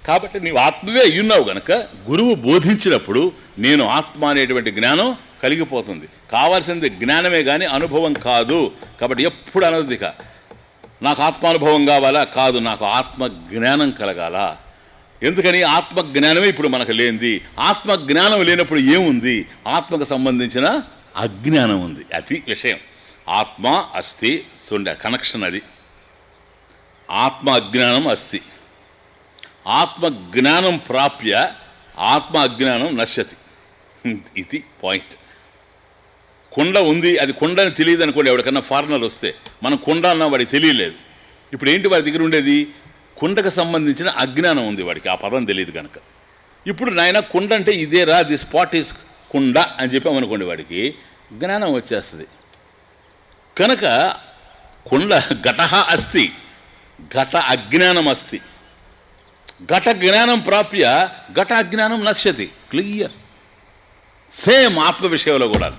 S1: కాబట్టి నీవు ఆత్మవే అయ్యున్నావు గనక గురువు బోధించినప్పుడు నేను ఆత్మ అనేటువంటి జ్ఞానం కలిగిపోతుంది. కావాల్సింది జ్ఞానమే కానీ అనుభవం కాదు. కాబట్టి ఎప్పుడు అనదిక నాకు ఆత్మానుభవం కావాలా? కాదు, నాకు ఆత్మ జ్ఞానం కలగాల. ఎందుకని? ఆత్మ జ్ఞానమే ఇప్పుడు మనకు లేనిది. ఆత్మ జ్ఞానం లేనప్పుడు ఏముంది? ఆత్మకు సంబంధించిన అజ్ఞానం ఉంది. అది విషయం. ఆత్మ అస్తి సుండ కనెక్షన్ అది. ఆత్మ అజ్ఞానం అస్తి. ఆత్మ జ్ఞానం ప్రాప్య ఆత్మ అజ్ఞానం నశ్యతి. ఇది పాయింట్. కుండ ఉంది, అది కుండ అని తెలియదు అనుకోండి. ఎవరికన్నా ఫారినర్ వస్తే మనం కుండ అన్నా వాడికి తెలియలేదు. ఇప్పుడు ఏంటి వాడి దగ్గర ఉండేది? కుండకు సంబంధించిన అజ్ఞానం ఉంది వాడికి, ఆ పదం తెలియదు కనుక. ఇప్పుడు నాయన కుండ అంటే ఇదేరా, ది స్పాట్ ఈస్ కుండ అని చెప్పామనుకోండి, వాడికి జ్ఞానం వచ్చేస్తుంది. కనుక కుండ ఘటః అస్తి, ఘట అజ్ఞానం అస్తి. ఘట జ్ఞానం ప్రాప్య ఘట అజ్ఞానం నశ్యతి. క్లియర్. సేమ్ ఆత్మ విషయంలో కూడా.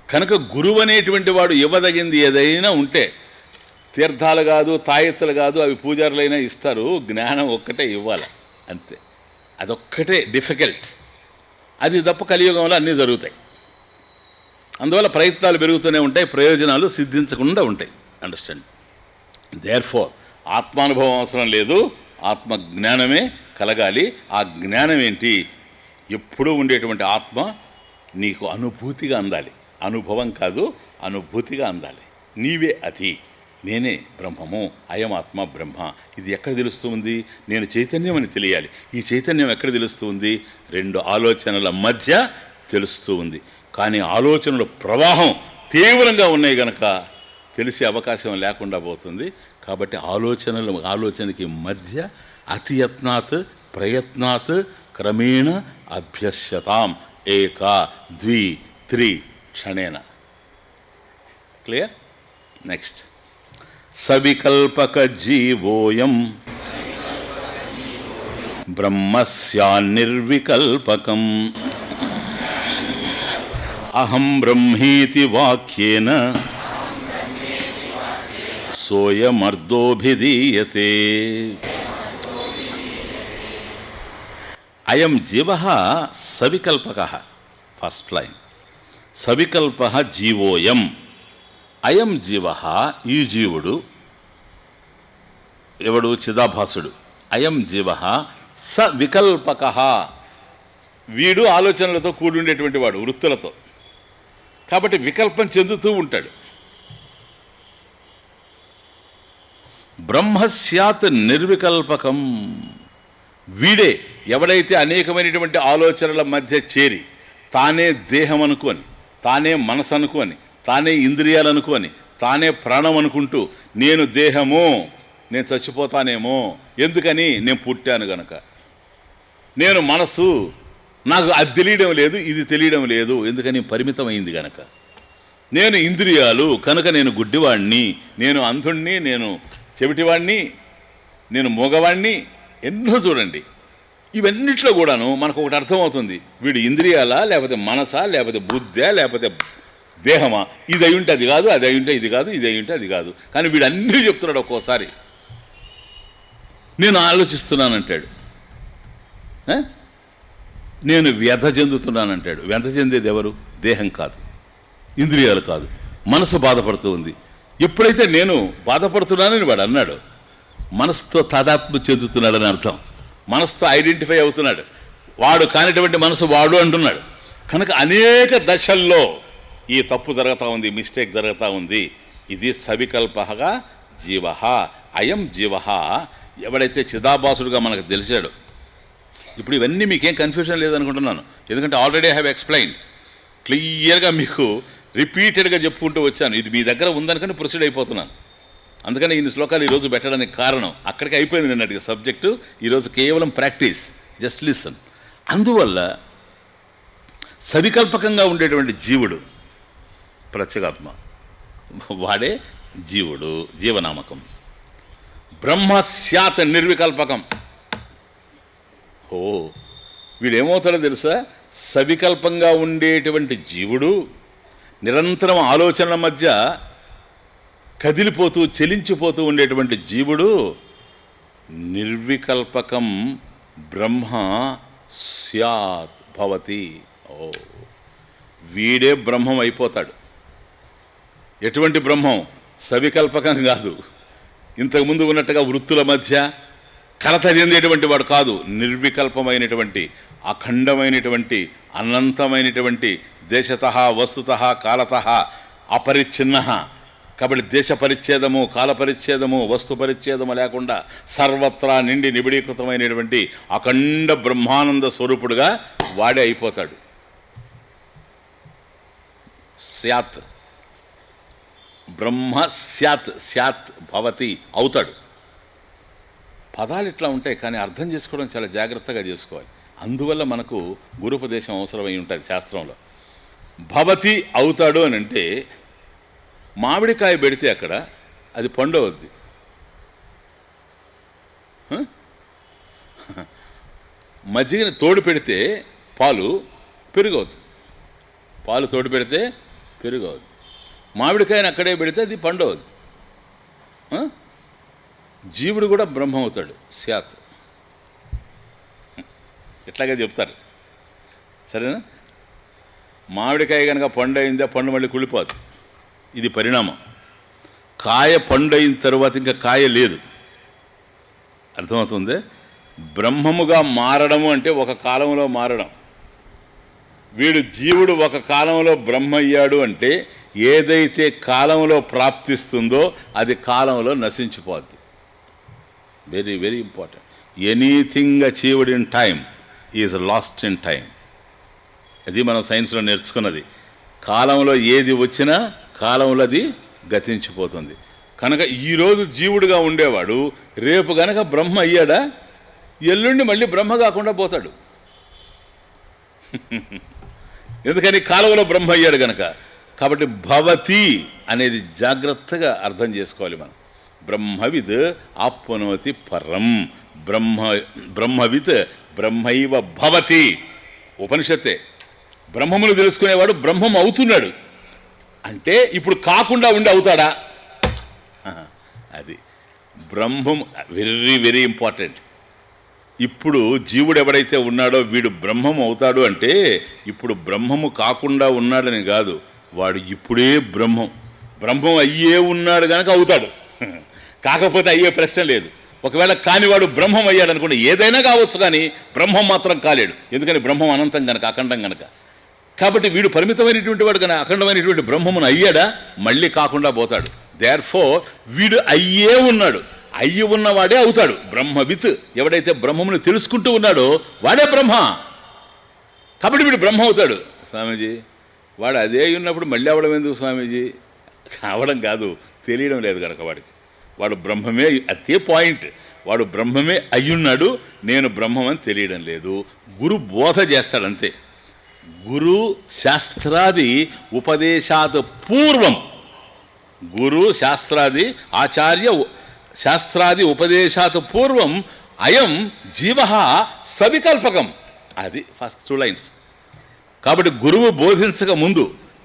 S1: కనుక గురువు అనేటువంటి వాడు ఇవ్వదగింది ఏదైనా ఉంటే, తీర్థాలు కాదు, తాయెత్తులు కాదు, అవి పూజారులైనా ఇస్తారు. జ్ఞానం ఒక్కటే ఇవ్వాలి, అంతే. అదొక్కటే డిఫికల్ట్. అది తప్ప కలియుగంలో అన్నీ జరుగుతాయి. అందువల్ల ప్రయత్నాలు పెరుగుతూనే ఉంటాయి, ప్రయోజనాలు సిద్ధించకుండా ఉంటాయి. అండర్స్టాండ్? దేర్ఫోర్ ఆత్మానుభవం అవసరం లేదు, ఆత్మ జ్ఞానమే కలగాలి. ఆ జ్ఞానం ఏంటి? ఎప్పుడూ ఉండేటువంటి ఆత్మ నీకు అనుభూతిగా అందాలి. అనుభవం కాదు, అనుభూతిగా అందాలి. నీవే అది. నేనే బ్రహ్మము, అయం ఆత్మ బ్రహ్మ. ఇది ఎక్కడ తెలుస్తుంది? నేను చైతన్యం అని తెలియాలి. ఈ చైతన్యం ఎక్కడ తెలుస్తుంది? రెండు ఆలోచనల మధ్య తెలుస్తూ ఉంది. కానీ ఆలోచనల ప్రవాహం తీవ్రంగా ఉన్నాయి గనక తెలిసే అవకాశం లేకుండా పోతుంది. కాబట్టి ఆలోచనకి మధ్య అతియత్నాత్ ప్రయత్నాత్ క్రమేణ అభ్యస్యతాం ఏకా ద్వి త్రి క్షణేన. క్లియర్? నెక్స్ట్, సవికల్పక జీవోయం బ్రహ్మస్యాన్నిర్వికల్పకం అహం బ్రహ్మీతి వాక్యేన సోయమర్ధోభిధీయతే. అయం జీవః సవికల్పకః. First line, సవికల్పః జీవోయం. అయం జీవః, ఈ జీవుడు ఎవడు? చిదాభాసుడు. అయం జీవః సవికల్పకః, వీడు ఆలోచనలతో కూడుండేటువంటి వాడు, వృత్తులతో. కాబట్టి వికల్పం చెందుతూ ఉంటాడు. బ్రహ్మ స్యాత్ నిర్వికల్పకం. వీడే ఎవడైతే అనేకమైనటువంటి ఆలోచనల మధ్య చేరి తానే దేహం అనుకొని, తానే మనసు అనుకొని, తానే ఇంద్రియాలు అనుకొని, తానే ప్రాణం అనుకుంటూ నేను దేహము, నేను చచ్చిపోతానేమో, ఎందుకని? నేను పుట్టాను గనక. నేను మనసు, నాకు అది తెలియడం లేదు, ఇది తెలియడం లేదు, ఎందుకని? పరిమితమైంది గనక. నేను ఇంద్రియాలు కనుక నేను గుడ్డివాణ్ణి, నేను అంధుణ్ణి, నేను చెవిటివాణ్ణి, నేను మూగవాణ్ణి. ఎన్నో చూడండి. ఇవన్నిట్లో కూడాను మనకు ఒకటి అర్థమవుతుంది, వీడు ఇంద్రియాలా, లేకపోతే మనసా, లేకపోతే బుద్ధా, లేకపోతే దేహమా? ఇది అయ్యుంటే అది కాదు, అది అయ్యుంటే ఇది కాదు, ఇది అయ్యుంటే అది కాదు. కానీ వీడు అన్నీ చెప్తున్నాడు. ఒక్కోసారి నేను ఆలోచిస్తున్నానంటాడు, నేను వ్యధ చెందుతున్నానంటాడు. వ్యధ చెందేది ఎవరు? దేహం కాదు, ఇంద్రియాలు కాదు, మనసు బాధపడుతూ ఉంది. ఎప్పుడైతే నేను బాధపడుతున్నానని వాడు అన్నాడు, మనసుతో తాదాత్మ్య చెందుతున్నాడని అర్థం. మనసుతో ఐడెంటిఫై అవుతున్నాడు. వాడు కానిటువంటి మనసు వాడు అంటున్నాడు. కనుక అనేక దశల్లో ఈ తప్పు జరుగుతూ ఉంది, మిస్టేక్ జరుగుతూ ఉంది. ఇది సవికల్పగా జీవ. అయం జీవ. ఎవడైతే చిదాభాసుడుగా మనకు తెలిసాడు. ఇప్పుడు ఇవన్నీ మీకేం కన్ఫ్యూజన్ లేదనుకుంటున్నాను, ఎందుకంటే ఆల్రెడీ ఐ హ్యావ్ ఎక్స్ప్లెయిన్డ్ క్లియర్గా, మీకు రిపీటెడ్గా చెప్పుకుంటూ వచ్చాను. ఇది మీ దగ్గర ఉందనుకని ప్రొసీడ్ అయిపోతున్నాను. అందుకని ఇన్ని శ్లోకాలు ఈరోజు పెట్టడానికి కారణం, అక్కడికి అయిపోయింది నిన్నటికి సబ్జెక్టు. ఈరోజు కేవలం ప్రాక్టీస్, జస్ట్ లిసన్. అందువల్ల సవికల్పకంగా ఉండేటువంటి జీవుడు ప్రత్యేగాత్మ, వాడే జీవుడు, జీవనామకం. బ్రహ్మ స్యాత్ నిర్వికల్పకం. వీడేమవుతాడో తెలుసా? సవికల్పంగా ఉండేటువంటి జీవుడు, నిరంతరం ఆలోచనల మధ్య కదిలిపోతూ చలించిపోతూ ఉండేటువంటి జీవుడు నిర్వికల్పకం బ్రహ్మ స్యాత్ భవతి. వీడే బ్రహ్మం అయిపోతాడు. ఎటువంటి బ్రహ్మం? సవికల్పకం కాదు, ఇంతకుముందు ఉన్నట్టుగా వృత్తుల మధ్య కలత చెందేటువంటి వాడు కాదు. నిర్వికల్పమైనటువంటి, అఖండమైనటువంటి, అనంతమైనటువంటి, దేశత వస్తుత కాలత అపరిచ్ఛిన్న. కాబట్టి దేశ పరిచ్ఛేదము, కాల పరిచ్ఛేదము, వస్తు పరిచ్ఛేదము లేకుండా సర్వత్రా నిండి నిబిడీకృతమైనటువంటి అఖండ బ్రహ్మానంద స్వరూపుడుగా వాడే అయిపోతాడు. స్యాత్ బ్రహ్మ స్యాత్, స్యాత్ భవతి అవుతాడు. పదాలు ఇట్లా ఉంటాయి, కానీ అర్థం చేసుకోవడం చాలా జాగ్రత్తగా చేసుకోవాలి. అందువల్ల మనకు గురుపదేశం అవసరమై ఉంటుంది శాస్త్రంలో. భవతి అవుతాడు అని అంటే, మామిడికాయ పెడితే అక్కడ అది పండు అవుద్ది. మజ్జిగని తోడు పెడితే పాలు పెరుగు అవుతుంది. పాలు తోడు పెడితే పెరుగు అవుద్ది. మామిడికాయని అక్కడే పెడితే అది పండు అవుద్ది. జీవుడు కూడా బ్రహ్మ అవుతాడు, స్యాత్. ఇట్లాగే చెప్తారు, సరేనా? మామిడికాయ కనుక పండు అయిందే, పండు మళ్ళీ కుళ్ళిపోద్ది. ఇది పరిణామం. కాయ పండు అయిన తర్వాత ఇంకా కాయ లేదు. అర్థమవుతుంది? బ్రహ్మముగా మారడము అంటే ఒక కాలంలో మారడం. వీడు జీవుడు ఒక కాలంలో బ్రహ్మ అయ్యాడు అంటే ఏదైతే కాలంలో ప్రాప్తిస్తుందో అది కాలంలో నశించిపోద్ది. Very very important. Anything achieved in time is lost in time. అది మనం సైన్స్లో నేర్చుకున్నది. కాలంలో ఏది వచ్చినా కాలంలో అది గతించిపోతుంది. కనుక ఈరోజు జీవుడిగా ఉండేవాడు రేపు గనక బ్రహ్మ అయ్యాడా, ఎల్లుండి మళ్ళీ బ్రహ్మ కాకుండా పోతాడు. ఎందుకని కాలంలో బ్రహ్మ అయ్యాడు గనక. కాబట్టి భవతి అనేది జాగ్రత్తగా అర్థం చేసుకోవాలి మనం. బ్రహ్మవిత్ ఆప్నోతి పరం. బ్రహ్మవిత్ బ్రహ్మైవ భవతి. ఉపనిషత్తే. బ్రహ్మమును తెలుసుకునేవాడు బ్రహ్మం అవుతున్నాడు అంటే ఇప్పుడు కాకుండా ఉండి అవుతాడా? అది బ్రహ్మం. Very very important. ఇప్పుడు జీవుడు ఎవడైతే ఉన్నాడో వీడు బ్రహ్మం అవుతాడు అంటే ఇప్పుడు బ్రహ్మము కాకుండా ఉన్నాడని కాదు, వాడు ఇప్పుడే బ్రహ్మం అయ్యే ఉన్నాడు కనుక అవుతాడు. కాకపోతే అయ్యే ప్రశ్న లేదు. ఒకవేళ కానివాడు బ్రహ్మం అయ్యాడు అనుకోండి, ఏదైనా కావచ్చు కానీ బ్రహ్మం మాత్రం కాలేడు. ఎందుకని బ్రహ్మం అనంతం కనుక, అఖండం కనుక. కాబట్టి వీడు పరిమితమైనటువంటి వాడు కనుక అఖండమైనటువంటి బ్రహ్మమును అయ్యాడా మళ్ళీ కాకుండా పోతాడు. దేర్ఫోర్ వీడు అయ్యే ఉన్నాడు, అయ్యి ఉన్నవాడే అవుతాడు. బ్రహ్మవిత్. ఎవడైతే బ్రహ్మమును తెలుసుకుంటూ ఉన్నాడో వాడే బ్రహ్మ. కాబట్టి వీడు బ్రహ్మ అవుతాడు. స్వామీజీ వాడు అదే ఉన్నప్పుడు మళ్ళీ అవడం ఎందుకు స్వామీజీ? అవడం కాదు, తెలియడం లేదు కనుక వాడు బ్రహ్మమే. అదే పాయింట్. వాడు బ్రహ్మమే అయ్యున్నాడు, నేను బ్రహ్మమని తెలియడం లేదు. గురు బోధ చేస్తాడంతే. గురు శాస్త్రాది ఉపదేశాత్ పూర్వం, గురు శాస్త్రాది ఆచార్య శాస్త్రాది ఉపదేశాత్ పూర్వం అయం జీవ సవికల్పకం. అది ఫస్ట్ 2 లైన్స్. కాబట్టి గురువు బోధించక ముందు,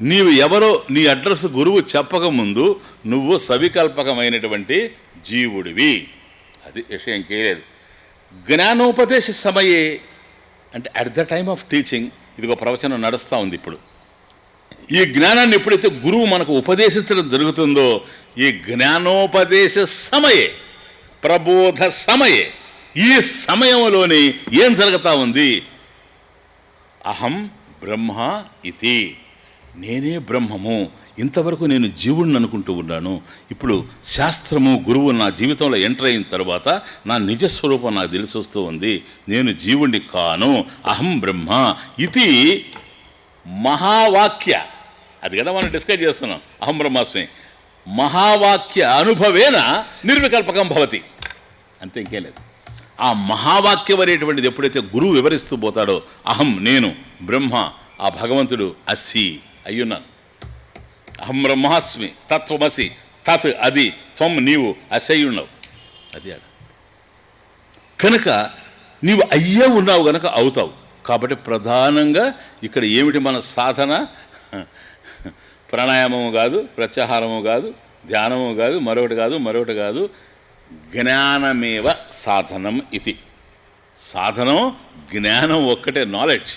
S1: నీవు ఎవరో నీ అడ్రస్ గురువు చెప్పక ముందు నువ్వు సవికల్పకమైనటువంటి జీవుడివి. అది విషయం కేలేదు. జ్ఞానోపదేశ సమయే అంటే at the time of teaching. ఇదిగో ప్రవచనం నడుస్తూ ఉంది ఇప్పుడు. ఈ జ్ఞానాన్ని ఎప్పుడైతే గురువు మనకు ఉపదేశించడం జరుగుతుందో, ఈ జ్ఞానోపదేశ సమయే, ప్రబోధ సమయే, ఈ సమయంలోనే ఏం జరుగుతూ ఉంది? అహం బ్రహ్మ ఇతి, నేనే బ్రహ్మము. ఇంతవరకు నేను జీవుడిని అనుకుంటూ ఉన్నాను. ఇప్పుడు శాస్త్రము గురువు నా జీవితంలో ఎంటర్ అయిన తర్వాత నా నిజస్వరూపం నాకు తెలిసి వస్తూ ఉంది. నేను జీవుణ్ణి కాను. అహం బ్రహ్మ ఇది మహావాక్య. అది కదా మనం డిస్కస్ చేస్తున్నాం. అహం బ్రహ్మాస్మి మహావాక్య అనుభవేన నిర్వికల్పకం భవతి. అంతే, ఇంకేం లేదు. ఆ మహావాక్యం అనేటువంటిది ఎప్పుడైతే గురువు వివరిస్తూ పోతాడో, అహం నేను బ్రహ్మ, ఆ భగవంతుడు అస్సి అయ్యున్నాను. అహం బ్రహ్మాస్మి తత్వమసి తత్ అది త్వం నీవు అసయ్యున్నావు. అది అడ కనుక నీవు అయ్యే ఉన్నావు గనక అవుతావు. కాబట్టి ప్రధానంగా ఇక్కడ ఏమిటి మన సాధన? ప్రాణాయామము కాదు, ప్రత్యాహారము కాదు, ధ్యానము కాదు, మరొకటి కాదు. జ్ఞానమేవ సాధనం ఇది. సాధనం జ్ఞానం ఒక్కటే, నాలెడ్జ్.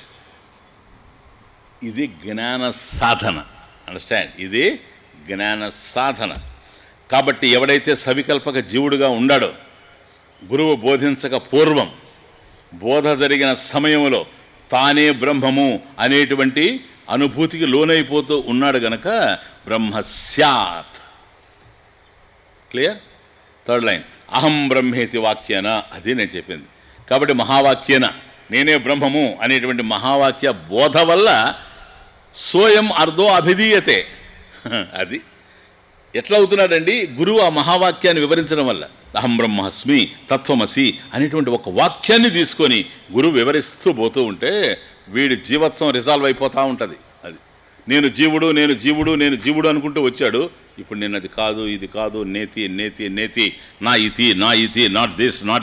S1: ఇది జ్ఞాన సాధన. అండర్స్టాండ్? ఇది జ్ఞాన సాధన. కాబట్టి ఎవడైతే సవికల్పక జీవుడుగా ఉండాడో, గురువు బోధించక పూర్వం బోధ జరిగిన సమయంలో తానే బ్రహ్మము అనేటువంటి అనుభూతికి లోనైపోతూ ఉన్నాడు గనక బ్రహ్మ స్యాత్. క్లియర్? 3rd లైన్ అహం బ్రహ్మేతి వాక్యేన. అది నేను చెప్పింది. కాబట్టి మహావాక్యేన, నేనే బ్రహ్మము అనేటువంటి మహావాక్య బోధ వల్ల సోయం అర్ధో అభిధీయతే. అది ఎట్లా అవుతున్నాడండి? గురువు ఆ మహావాక్యాన్ని వివరించడం వల్ల అహం బ్రహ్మాస్మి తత్వమసి అనేటువంటి ఒక వాక్యాన్ని తీసుకొని గురువు వివరిస్తూ పోతూ ఉంటే వీడి జీవత్వం రిజాల్వ్ అయిపోతూ ఉంటుంది. అది నేను జీవుడు అనుకుంటూ వచ్చాడు. ఇప్పుడు నేను అది కాదు, ఇది కాదు, నేతి నా ఇతి నాట్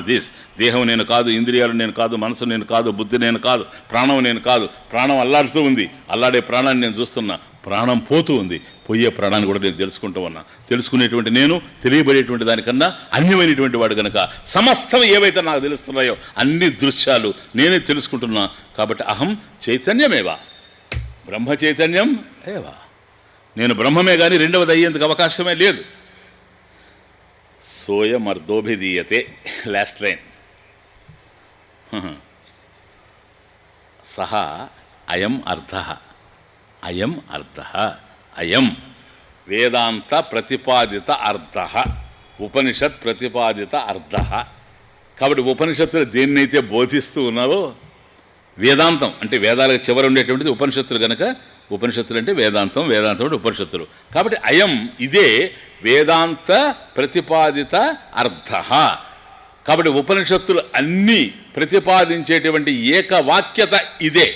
S1: దిస్. దేహం నేను కాదు, ఇంద్రియాలు నేను కాదు, మనసు నేను కాదు, బుద్ధి నేను కాదు, ప్రాణం నేను కాదు. ప్రాణం అల్లాడుతూ ఉంది, అల్లాడే ప్రాణాన్ని నేను చూస్తున్నా. ప్రాణం పోతూ ఉంది, పోయే ప్రాణాన్ని కూడా నేను తెలుసుకుంటూ ఉన్నా. తెలుసుకునేటువంటి నేను తెలియబడేటువంటి దానికన్నా అన్యమైనటువంటి వాడు కనుక సమస్తం ఏవైతే నాకు తెలుస్తున్నాయో అన్ని దృశ్యాలు నేనే తెలుసుకుంటున్నా. కాబట్టి అహం చైతన్యమేవా, బ్రహ్మ చైతన్యం ఏవా. నేను బ్రహ్మమే కానీ రెండవది అయ్యేందుకు అవకాశమే లేదు. సోయమర్ధోభిధీయతే. Last line. సహ అయం అర్థ. అయం వేదాంత ప్రతిపాదిత అర్థ, ఉపనిషత్ ప్రతిపాదిత అర్థ. కాబట్టి ఉపనిషత్తులు దేన్నైతే బోధిస్తూ ఉన్నావో, వేదాంతం అంటే వేదాలకు చివర ఉండేటువంటిది ఉపనిషత్తులు కనుక ఉపనిషత్తులు అంటే వేదాంతం, వేదాంతం అంటే ఉపనిషత్తులు. కాబట్టి అయం ఇదే వేదాంత ప్రతిపాదిత అర్థ. కాబట్టి ఉపనిషత్తులు అన్నీ ప్రతిపాదించేటువంటి ఏకవాక్యత ఇదే,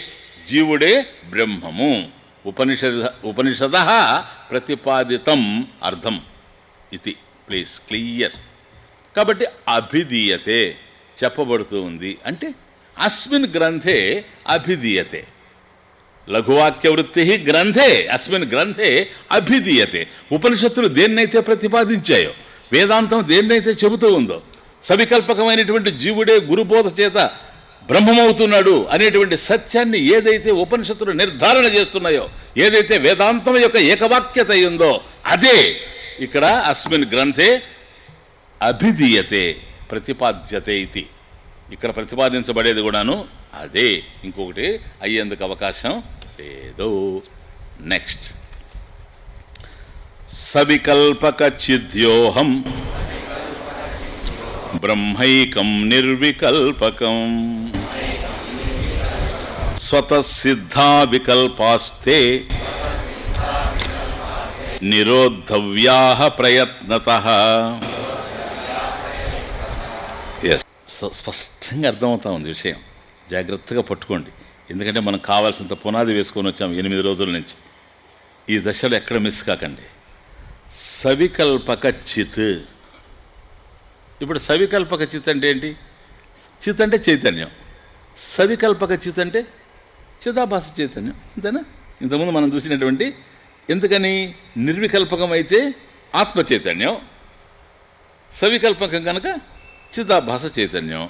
S1: జీవుడే బ్రహ్మము. ఉపనిషద ప్రతిపాదితం అర్థం ఇది. Please clear. కాబట్టి అభిధీయతే చెప్పబడుతూ ఉంది అంటే అస్మిన్ గ్రంథే అభిధీయతే. లఘువాక్యవృత్తి గ్రంథే, అస్మిన్ గ్రంథే అభిధీయతే. ఉపనిషత్తులు దేన్నైతే ప్రతిపాదించాయో, వేదాంతం దేన్నైతే చెబుతూ ఉందో, సవికల్పకమైనటువంటి జీవుడే గురుబోధ చేత బ్రహ్మమవుతున్నాడు అనేటువంటి సత్యాన్ని ఏదైతే ఉపనిషత్తులు నిర్ధారణ చేస్తున్నాయో, ఏదైతే వేదాంతం యొక్క ఏకవాక్యత ఉందో, అదే ఇక్కడ అస్మిన్ గ్రంథే అభిధీయతే ప్రతిపాద్యతే ఇది. ఇక్కడ ప్రతిపాదించబడేది కూడాను అదే, ఇంకొకటి అయ్యేందుకు అవకాశం లేదు. నెక్స్ట్, సవికల్పక చిద్యోహం బ్రహ్మైకం నిర్వికల్పకం స్వతసిద్ధా వికల్పాస్తే నిరోద్ధవ్యాః ప్రయత్నతః. స్పష్టంగా అర్థమవుతా ఉంది విషయం, జాగ్రత్తగా పట్టుకోండి. ఎందుకంటే మనం కావాల్సినంత పునాది వేసుకొని వచ్చాం 8 రోజుల నుంచి. ఈ దశలో ఎక్కడ మిస్ కాకండి. సవికల్పక చిత్. ఇప్పుడు సవికల్పక చిత్ అంటే ఏంటి? చిత్ అంటే చైతన్యం, సవికల్పక చిత్ అంటే చిదాభాస చైతన్యం, అంతేనా? ఇంతకుముందు మనం చూసినటువంటి. ఎందుకని? నిర్వికల్పకం అయితే ఆత్మ చైతన్యం, సవికల్పకం కనుక చిదాభాస చైతన్యం.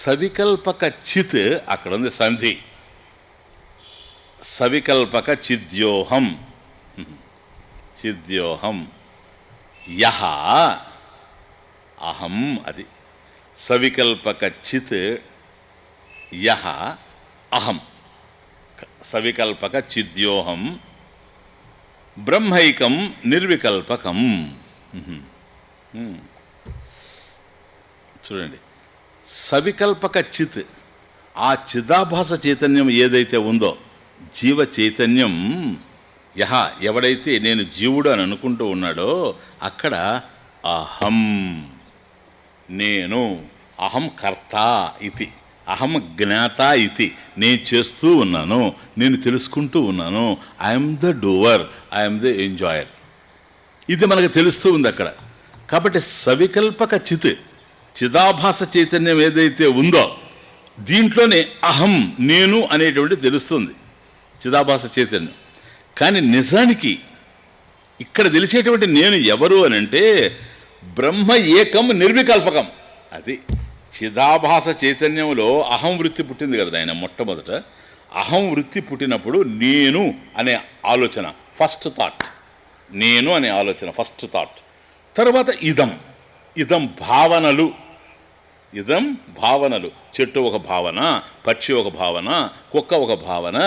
S1: సవికల్పక చిత్ అక్కడ ఉంది సంధి. సవికల్పక చిద్యోహం, చిద్యోహం యహ అహం. అది సవికల్పక చిత్ యహ అహం. సవికల్పక చిద్యోహం బ్రహ్మైకం నిర్వికల్పకం. చూడండి, సవికల్పక చిత్, ఆ చిదాభాస చైతన్యం ఏదైతే ఉందో, జీవ చైతన్యం, యహ ఎవడైతే నేను జీవుడు అని అనుకుంటూ ఉన్నాడో, అక్కడ అహం నేను, అహం కర్త ఇది, అహం జ్ఞాత ఇది, నేను చేస్తూ ఉన్నాను, నేను తెలుసుకుంటూ ఉన్నాను. I'm the doer, I'm the enjoyer. ఇది మనకు తెలుస్తూ ఉంది అక్కడ. కాబట్టి సవికల్పక చిత్, చిదాభాస చైతన్యం ఏదైతే ఉందో, దీంట్లోనే అహం నేను అనేటువంటి తెలుస్తుంది, చిదాభాస చైతన్యం. కానీ నిజానికి ఇక్కడ తెలిసేటువంటి నేను ఎవరు అని అంటే బ్రహ్మ ఏకం నిర్వికల్పకం. అది చిదాభాస చైతన్యంలో అహం వృత్తి పుట్టింది కదా ఆయన. మొట్టమొదట అహం వృత్తి పుట్టినప్పుడు నేను అనే ఆలోచన ఫస్ట్ థాట్, నేను అనే ఆలోచన ఫస్ట్ థాట్. తర్వాత ఇదం, ఇదం భావనలు, ఇదం భావనలు. చెట్టు ఒక భావన, పక్షి ఒక భావన, కుక్క ఒక భావన,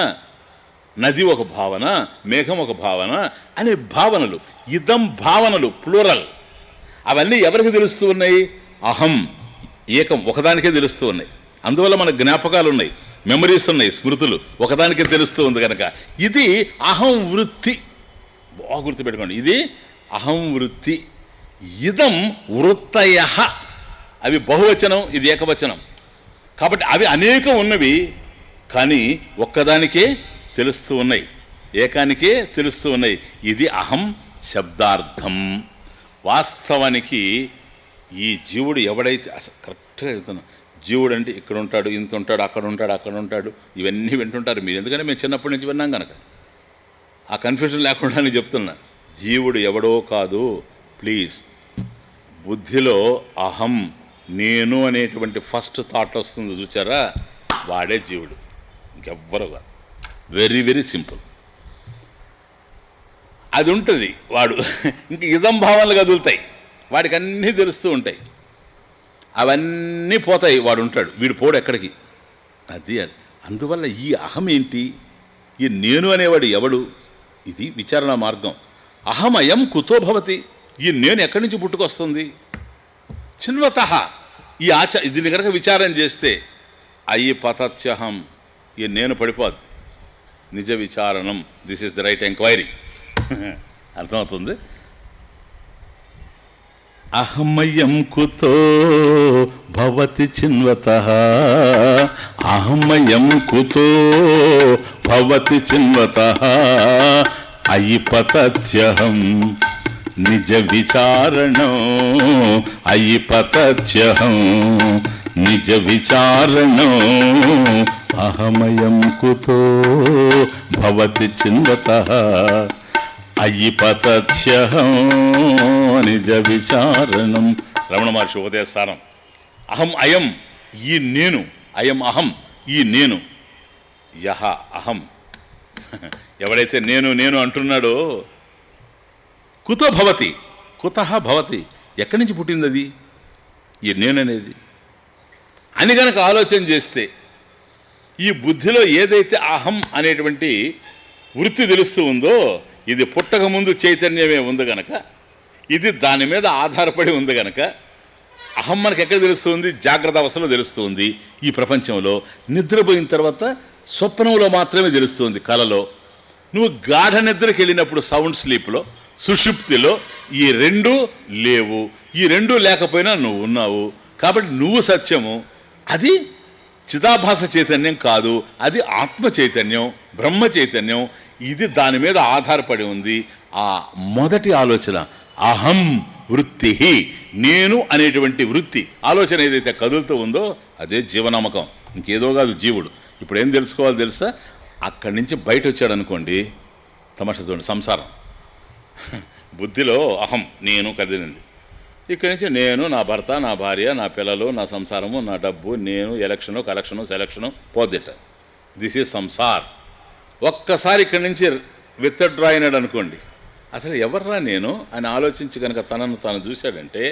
S1: నది ఒక భావన, మేఘం ఒక భావన అనే భావనలు. ఇదం భావనలు ప్లూరల్. అవన్నీ ఎవరికి తెలుస్తూ ఉన్నాయి? అహం ఏకం ఒకదానికే తెలుస్తూ ఉన్నాయి. అందువల్ల మన జ్ఞాపకాలు ఉన్నాయి, మెమరీస్ ఉన్నాయి, స్మృతులు ఒకదానికే తెలుస్తూ ఉంది కనుక ఇది అహం వృత్తి. బాగా గుర్తుపెట్టుకోండి, ఇది అహం వృత్తి. ఇదం వృత్తయ, అవి బహువచనం, ఇది ఏకవచనం. కాబట్టి అవి అనేకం ఉన్నవి, కానీ ఒక్కదానికే తెలుస్తూ ఉన్నాయి, ఏకానికే తెలుస్తూ ఉన్నాయి. ఇది అహం శబ్దార్థం. వాస్తవానికి ఈ జీవుడు ఎవడైతే, అసలు కరెక్ట్గా చెప్తున్నా, జీవుడు అంటే ఇక్కడ ఉంటాడు, ఇంత ఉంటాడు, అక్కడ ఉంటాడు, అక్కడ ఉంటాడు, ఇవన్నీ వింటుంటారు మీరు. ఎందుకంటే మేము చిన్నప్పటి నుంచి విన్నాం కనుక ఆ కన్ఫ్యూజన్ లేకుండా నేను చెప్తున్నా. జీవుడు ఎవడో కాదు. ప్లీజ్, బుద్ధిలో అహం నేను అనేటువంటి ఫస్ట్ థాట్ వస్తుంది చూచారా, వాడే జీవుడు, ఇంకెవ్వరు కాదు. Very very simple. అది ఉంటుంది, వాడు ఇంక ఇదం భావనలు కదులుతాయి, వాడికి అన్నీ తెలుస్తూ ఉంటాయి, అవన్నీ పోతాయి, వాడు ఉంటాడు, వీడు పోడు ఎక్కడికి. అది అందువల్ల ఈ అహం ఏంటి, ఈ నేను అనేవాడు ఎవడు, ఇది విచారణ మార్గం. అహమయం కుతో భవతి, ఈ నేను ఎక్కడి నుంచి పుట్టుకొస్తుంది? చిన్వత ఈ దీన్ని కనుక విచారం చేస్తే అయి పతత్యహం, ఈ నేను పడిపోద్ది. నిజ విచారణం, this is the right enquiry. అర్థమవుతుంది. అహమయం కుతో భవతి చిన్వతః, అహమయం కుతో భవతి చిన్వతః అయి పతత్యహం నిజ విచారణం, అయి పతత్యహం నిజ విచారణం అహమయం కుతో భవతి చిన్వతః అయి పతత్యహం నిజ విచారణం. రమణ మహర్షి ఉపదేశారం. అహం అయం, ఈ నేను, అయం అహం, ఈ నేను, యహ అహం, ఎవడైతే నేను నేను అంటున్నాడో, కుతో భవతి, కుతః భవతి, ఎక్కడి నుంచి పుట్టింది అది ఈ నేననేది అని గనక ఆలోచన చేస్తే, ఈ బుద్ధిలో ఏదైతే అహం అనేటువంటి వృత్తి తెలుస్తూ ఉందో, ఇది పుట్టక ముందు చైతన్యమే ఉంది గనక, ఇది దాని మీద ఆధారపడి ఉంది గనక, అహం మనకు ఎక్కడ తెలుస్తుంది? జాగ్రత్త అవస్థలో తెలుస్తుంది. ఈ ప్రపంచంలో నిద్రపోయిన తర్వాత స్వప్నంలో మాత్రమే తెలుస్తుంది, కలలో. నువ్వు గాఢ నిద్రకి వెళ్ళినప్పుడు సౌండ్ స్లీప్లో, సుషుప్తిలో ఈ రెండూ లేవు. ఈ రెండూ లేకపోయినా నువ్వు ఉన్నావు. కాబట్టి నువ్వు సత్యము. అది చిదాభాస చైతన్యం కాదు, అది ఆత్మ చైతన్యం, బ్రహ్మ చైతన్యం. ఇది దాని మీద ఆధారపడి ఉంది. ఆ మొదటి ఆలోచన అహం వృత్తి, నేను అనేటువంటి వృత్తి ఆలోచన ఏదైతే కదులుతూ ఉందో అదే జీవనామకం, ఇంకేదో కాదు జీవుడు. ఇప్పుడు ఏం తెలుసుకోవాలి తెలుసా? అక్కడి నుంచి బయట వచ్చాడు అనుకోండి, తమాషా చూడండి, సంసారం బుద్ధిలో అహం నేను కదిలింది. ఇక్కడి నుంచి నేను, నా భర్త, నా భార్య, నా పిల్లలు, నా సంసారము, నా డబ్బు, నేను, ఎలక్షను, కలెక్షను, సెలక్షను పోదిట. This is samsar. ఒక్కసారి ఇక్కడి నుంచి విత్డ్రా అయినాడు అనుకోండి, అసలు ఎవర్రా నేను అని ఆలోచించి కనుక తనను తాను చూశాడంటే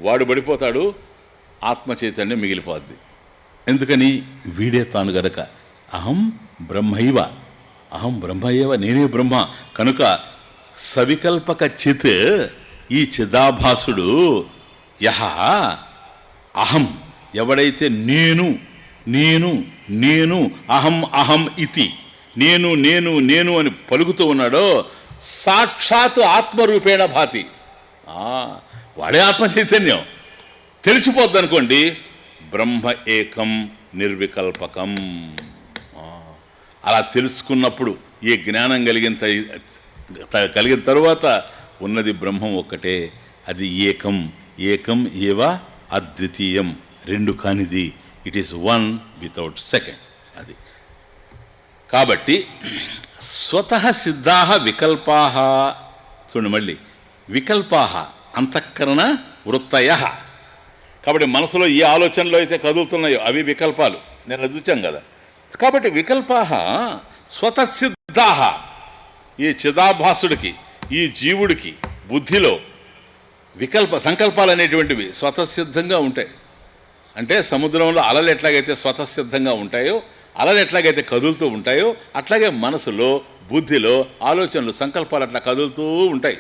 S1: వాడు పడిపోతాడు, ఆత్మ చైతన్యం మిగిలిపోద్ది. ఎందుకని? వీడే తాను గనక. అహం బ్రహ్మైవ, అహం బ్రహ్మైవ, నేనే బ్రహ్మ కనుక సవికల్పక చిత్, ఈ చిదాభాసుడు యహ అహం, ఎవడైతే నేను నేను నేను అహం అహం ఇతి, నేను నేను నేను అని పలుకుతూ ఉన్నాడో, సాక్షాత్ ఆత్మరూపేణ భాతి. వాడే ఆత్మ చైతన్యం. తెలిసిపోద్ది అనుకోండి, బ్రహ్మ ఏకం నిర్వికల్పకం. అలా తెలుసుకున్నప్పుడు ఈ జ్ఞానం కలిగిన తరువాత ఉన్నది బ్రహ్మం ఒక్కటే. అది ఏకం, ఏకం ఏవ అద్వితీయం, రెండు కానిది. It is one without second. అది కాబట్టి స్వతః సిద్ధాః వికల్పాః. చూడండి మళ్ళీ, వికల్పాః అంతఃకరణ వృత్తయః. కాబట్టి మనసులో ఏ ఆలోచనలు అయితే కదులుతున్నాయో అవి వికల్పాలు, నేను చూచాం కదా. కాబట్టి వికల్పాః స్వతఃసిద్ధాః. ఈ చిదాభాసుడికి, ఈ జీవుడికి బుద్ధిలో సంకల్పాలు అనేటువంటివి స్వతఃసిద్ధంగా ఉంటాయి. అంటే సముద్రంలో అలలు ఎట్లాగైతే స్వతఃసిద్ధంగా ఉంటాయో, అలలు ఎట్లాగైతే కదులుతూ ఉంటాయో, అట్లాగే మనసులో, బుద్ధిలో ఆలోచనలు, సంకల్పాలు అట్లా కదులుతూ ఉంటాయి.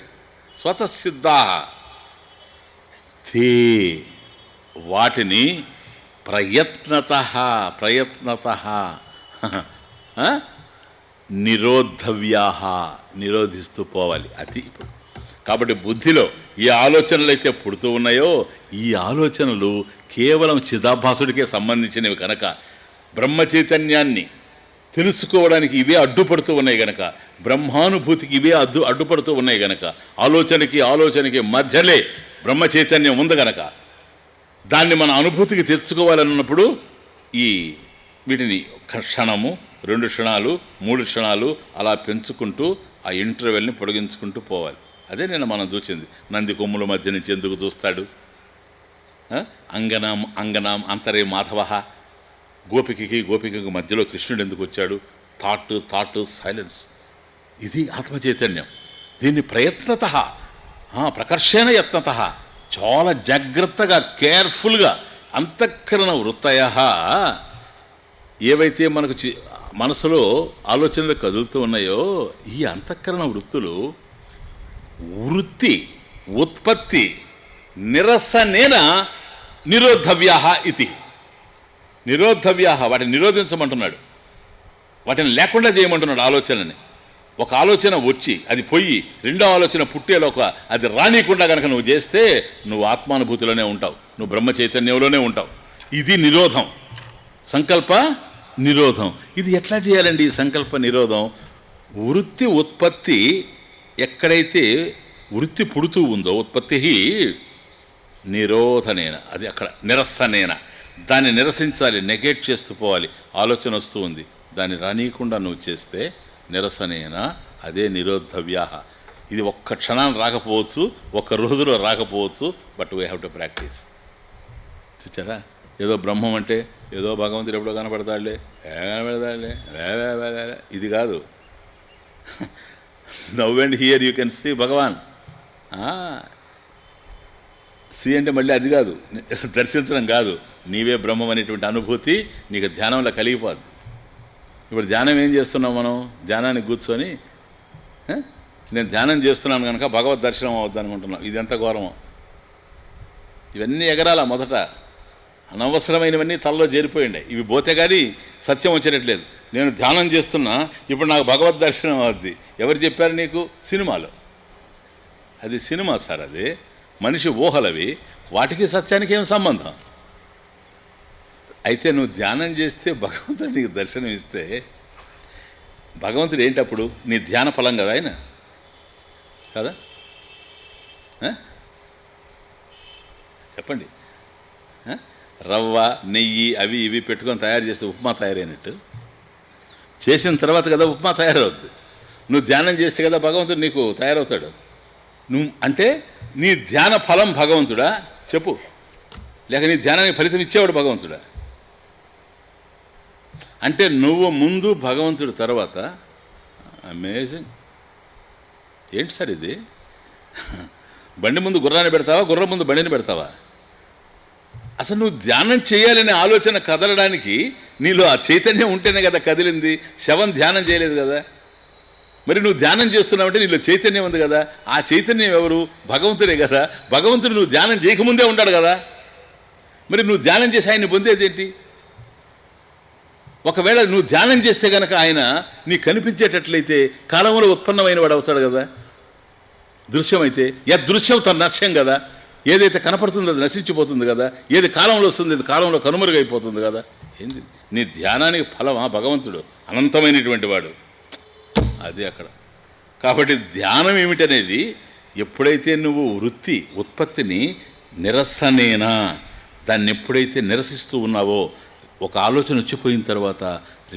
S1: స్వతఃసిద్ధాః. తే వాటిని ప్రయత్నతః నిరోధవ్యాః, నిరోధిస్తూ పోవాలి. అది ఇప్పుడు. కాబట్టి బుద్ధిలో ఏ ఆలోచనలు అయితే పుడుతూ ఉన్నాయో, ఈ ఆలోచనలు కేవలం చిదాభాసుడికే సంబంధించినవి కనుక, బ్రహ్మ చైతన్యాన్ని తెలుసుకోవడానికి ఇవే అడ్డుపడుతూ ఉన్నాయి గనక, బ్రహ్మానుభూతికి ఇవే అడ్డుపడుతూ ఉన్నాయి గనక, ఆలోచనకి మధ్యలే బ్రహ్మ చైతన్యం ఉంది గనక, దాన్ని మన అనుభూతికి తెచ్చుకోవాలన్నప్పుడు ఈ వీటిని క్షణము, 2 క్షణాలు, 3 క్షణాలు అలా పెంచుకుంటూ ఆ ఇంటర్వెల్ని పొడిగించుకుంటూ పోవాలి. అదే నేను మనం చూసింది. నంది కొమ్ముల మధ్య నుంచి ఎందుకు చూస్తాడు? అంగనాం అంతరే మాధవ. గోపికకి మధ్యలో కృష్ణుడు ఎందుకు వచ్చాడు? Thought silence. ఇది ఆత్మ చైతన్యం. దీన్ని ప్రయత్నతః, ప్రకర్షణ యత్నతః, చాలా జాగ్రత్తగా, కేర్ఫుల్గా అంతఃకరణ వృత్తయః, ఏవైతే మనకు మనసులో ఆలోచనలు కదులుతూ ఉన్నాయో, ఈ అంతఃకరణ వృత్తులు వృత్తి ఉత్పత్తి నిరసనేన నిరోధవ్యా ఇది. నిరోధవ్యా, వాటిని నిరోధించమంటున్నాడు, వాటిని లేకుండా చేయమంటున్నాడు ఆలోచనని. ఒక ఆలోచన వచ్చి అది పోయి రెండో ఆలోచన పుట్టేలోక అది రానియకుండా కనుక నువ్వు చేస్తే నువ్వు ఆత్మానుభూతిలోనే ఉంటావు, నువ్వు బ్రహ్మ చైతన్యంలోనే ఉంటావు. ఇది నిరోధం, సంకల్ప నిరోధం. ఇది ఎట్లా చేయాలండి ఈ సంకల్ప నిరోధం? వృత్తి ఉత్పత్తి ఎక్కడైతే వృత్తి పుడుతూ ఉందో ఉత్పత్తి నిరోధనేన, అది అక్కడ నిరసనేన, దాన్ని నిరసించాలి, నెగేట్ చేస్తూ పోవాలి. ఆలోచన వస్తూ ఉంది, దాన్ని రానియకుండా నువ్వు చేస్తే నిరసనేన, అదే నిరోధవ్యా. ఇది ఒక్క క్షణాన్ని రాకపోవచ్చు, ఒక్క రోజులో రాకపోవచ్చు, but we have to practice. చూచారా, ఏదో బ్రహ్మం అంటే ఏదో భగవంతుడు ఎప్పుడో కనపడతాడులే, కనపడతాడులే, ఇది కాదు. Now and here you can see Bhagwan. సి అంటే మళ్ళీ అది కాదు, దర్శించడం కాదు, నీవే బ్రహ్మం అనేటువంటి అనుభూతి నీకు ధ్యానంలో కలిగిపోద్ది. ఇప్పుడు ధ్యానం ఏం చేస్తున్నాం మనం? ధ్యానానికి కూర్చొని నేను ధ్యానం చేస్తున్నాను కనుక భగవద్ దర్శనం అవుద్ది అనుకుంటున్నాం. ఇది ఎంత ఘోరమో! ఇవన్నీ ఎగరాల మొదట, అనవసరమైనవన్నీ తలలో చేరిపోయిండే. ఇవి పోతే కానీ సత్యం వచ్చేటట్లేదు. నేను ధ్యానం చేస్తున్నా, ఇప్పుడు నాకు భగవద్ దర్శనం అవుద్ది. ఎవరు చెప్పారు నీకు? సినిమాలో. అది సినిమా సార్, అది మనిషి ఊహలవి, వాటికి సత్యానికి ఏం సంబంధం? అయితే నువ్వు ధ్యానం చేస్తే భగవంతుడు నీకు దర్శనం ఇస్తే భగవంతుడు ఏంటి అప్పుడు? నీ ధ్యాన ఫలం కదా ఆయన, కదా? చెప్పండి. రవ్వ నెయ్యి అవి ఇవి పెట్టుకొని తయారు చేస్తే ఉప్మా తయారైనట్టు చేసిన తర్వాత కదా ఉప్మా తయారవుద్ది. నువ్వు ధ్యానం చేస్తే కదా భగవంతుడు నీకు తయారవుతాడు. నువ్వు అంటే నీ ధ్యాన ఫలం భగవంతుడా చెప్పు, లేక నీ ధ్యానానికి ఫలితం ఇచ్చేవాడు భగవంతుడా? అంటే నువ్వు ముందు భగవంతుడు తర్వాత. అమేజింగ్. ఏంటి సార్ ఇది? బండి ముందు గుర్రాన్ని పెడతావా, గుర్రం ముందు బండిని పెడతావా? అసలు నువ్వు ధ్యానం చేయాలనే ఆలోచన కదలడానికి నీలో ఆ చైతన్యం ఉంటేనే కదా కదిలింది. శవం ధ్యానం చేయలేదు కదా. మరి నువ్వు ధ్యానం చేస్తున్నావంటే నీలో చైతన్యం ఉంది కదా. ఆ చైతన్యం ఎవరు? భగవంతుడే కదా. భగవంతుడు నువ్వు ధ్యానం చేయకముందే ఉంటాడు కదా. మరి నువ్వు ధ్యానం చేసి ఆయన్ని పొందేది ఏంటి? ఒకవేళ నువ్వు ధ్యానం చేస్తే కనుక ఆయన నీకు కనిపించేటట్లయితే కాలంలో ఉత్పన్నమైన వాడు అవుతాడు కదా. దృశ్యమైతే యదృశ్యం తన నశ్యం కదా. ఏదైతే కనపడుతుందో అది నశించిపోతుంది కదా. ఏది కాలంలో వస్తుంది అది కాలంలో కనుమరుగైపోతుంది కదా. ఏంది నీ ధ్యానానికి ఫలమా? భగవంతుడు అనంతమైనటువంటి వాడు. అది అక్కడ. కాబట్టి ధ్యానం ఏమిటనేది ఎప్పుడైతే నువ్వు వృత్తి ఉత్పత్తిని నిరసనేనా, దాన్ని ఎప్పుడైతే నిరసిస్తూ ఉన్నావో, ఒక ఆలోచన వచ్చిపోయిన తర్వాత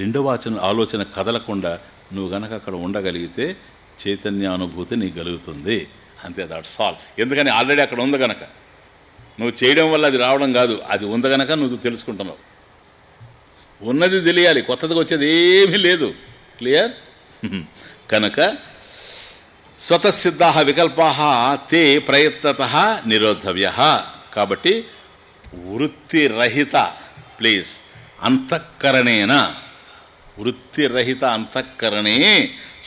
S1: రెండవ ఆలోచన కదలకుండా నువ్వు గనక అక్కడ ఉండగలిగితే చైతన్యానుభూతి నీకు కలుగుతుంది. అంతే, దట్స్ ఆల్. ఎందుకని ఆల్రెడీ అక్కడ ఉంది కనుక. నువ్వు చేయడం వల్ల అది రావడం కాదు, అది ఉంది కనుక నువ్వు తెలుసుకుంటున్నావు. ఉన్నది తెలియాలి, కొత్తదిగా వచ్చేది ఏమీ లేదు. క్లియర్? కనుక స్వతసిద్ధా వికల్పా తే ప్రయత్నత నిరోధవ్య. కాబట్టి వృత్తిరహిత, ప్లీజ్, అంతఃకరణేన, వృత్తిరహిత అంతఃకరణే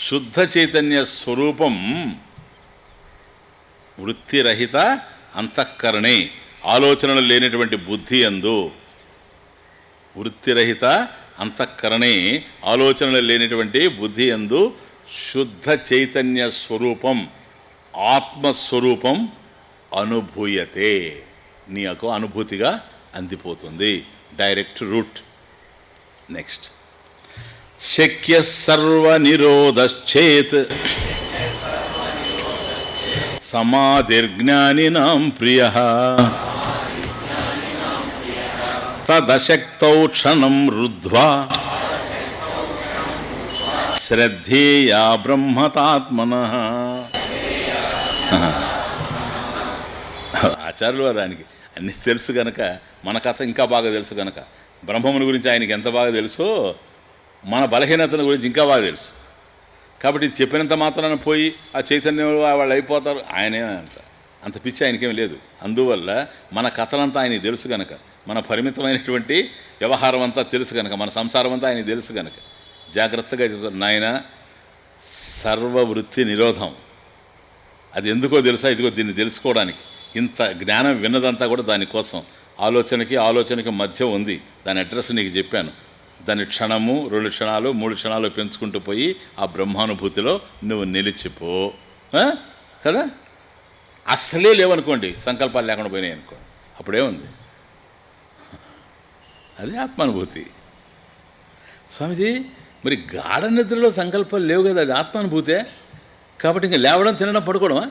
S1: శుద్ధ చైతన్య స్వరూపం. వృత్తిరహిత అంతఃకరణే, ఆలోచనలు లేనటువంటి బుద్ధి యందు, వృత్తిరహిత అంతఃకరణే, ఆలోచనలు లేనటువంటి బుద్ధి యందు శుద్ధ చైతన్య స్వరూపం, ఆత్మస్వరూపం అనుభూయతే, నీకు అనుభూతిగా అందిపోతుంది. Direct route. నెక్స్ట్, శక్య సర్వ నిరోధశ్చేత్ సమాధిర్జ్ఞానినాం ప్రియః తదశక్తౌ క్షణం రుద్ధ్వా శ్రద్ధేయా బ్రహ్మతాత్మనః. ఆచార్యులు వారు దానికి అన్నీ తెలుసు కనుక, మన కథ ఇంకా బాగా తెలుసు కనుక, బ్రహ్మముని గురించి ఆయనకి ఎంత బాగా తెలుసో మన బలహీనతల గురించి ఇంకా బాగా తెలుసు. కాబట్టి చెప్పినంత మాత్రాన పోయి ఆ చైతన్యంలో వాళ్ళు అయిపోతారు, ఆయనే అంత పిచ్చి ఆయనకేం లేదు. అందువల్ల మన కథలంతా ఆయనకి తెలుసు కనుక, మన పరిమితమైనటువంటి వ్యవహారం అంతా తెలుసు కనుక, మన సంసారం అంతా ఆయనకి తెలుసు కనుక జాగ్రత్తగా నాయన సర్వవృత్తి నిరోధం, అది ఎందుకో తెలుసా? ఇదిగో దీన్ని తెలుసుకోవడానికి. ఇంత జ్ఞానం విన్నదంతా కూడా దానికోసం. ఆలోచనకి మధ్య ఉంది. దాని అడ్రస్ నీకు చెప్పాను. దాని క్షణము, 2 క్షణాలు, 3 క్షణాలు పెంచుకుంటూ పోయి ఆ బ్రహ్మానుభూతిలో నువ్వు నిలిచిపో. కదా? అస్సలే లేవనుకోండి, సంకల్పాలు లేకుండా పోయినాయి అనుకోండి, అప్పుడేముంది? అదే ఆత్మానుభూతి. స్వామిజీ, మరి గాఢ నిద్రలో సంకల్పాలు లేవు కదా, అది ఆత్మానుభూతే. కాబట్టి ఇంకా లేవడం, తినడం, పడుకోవడమా?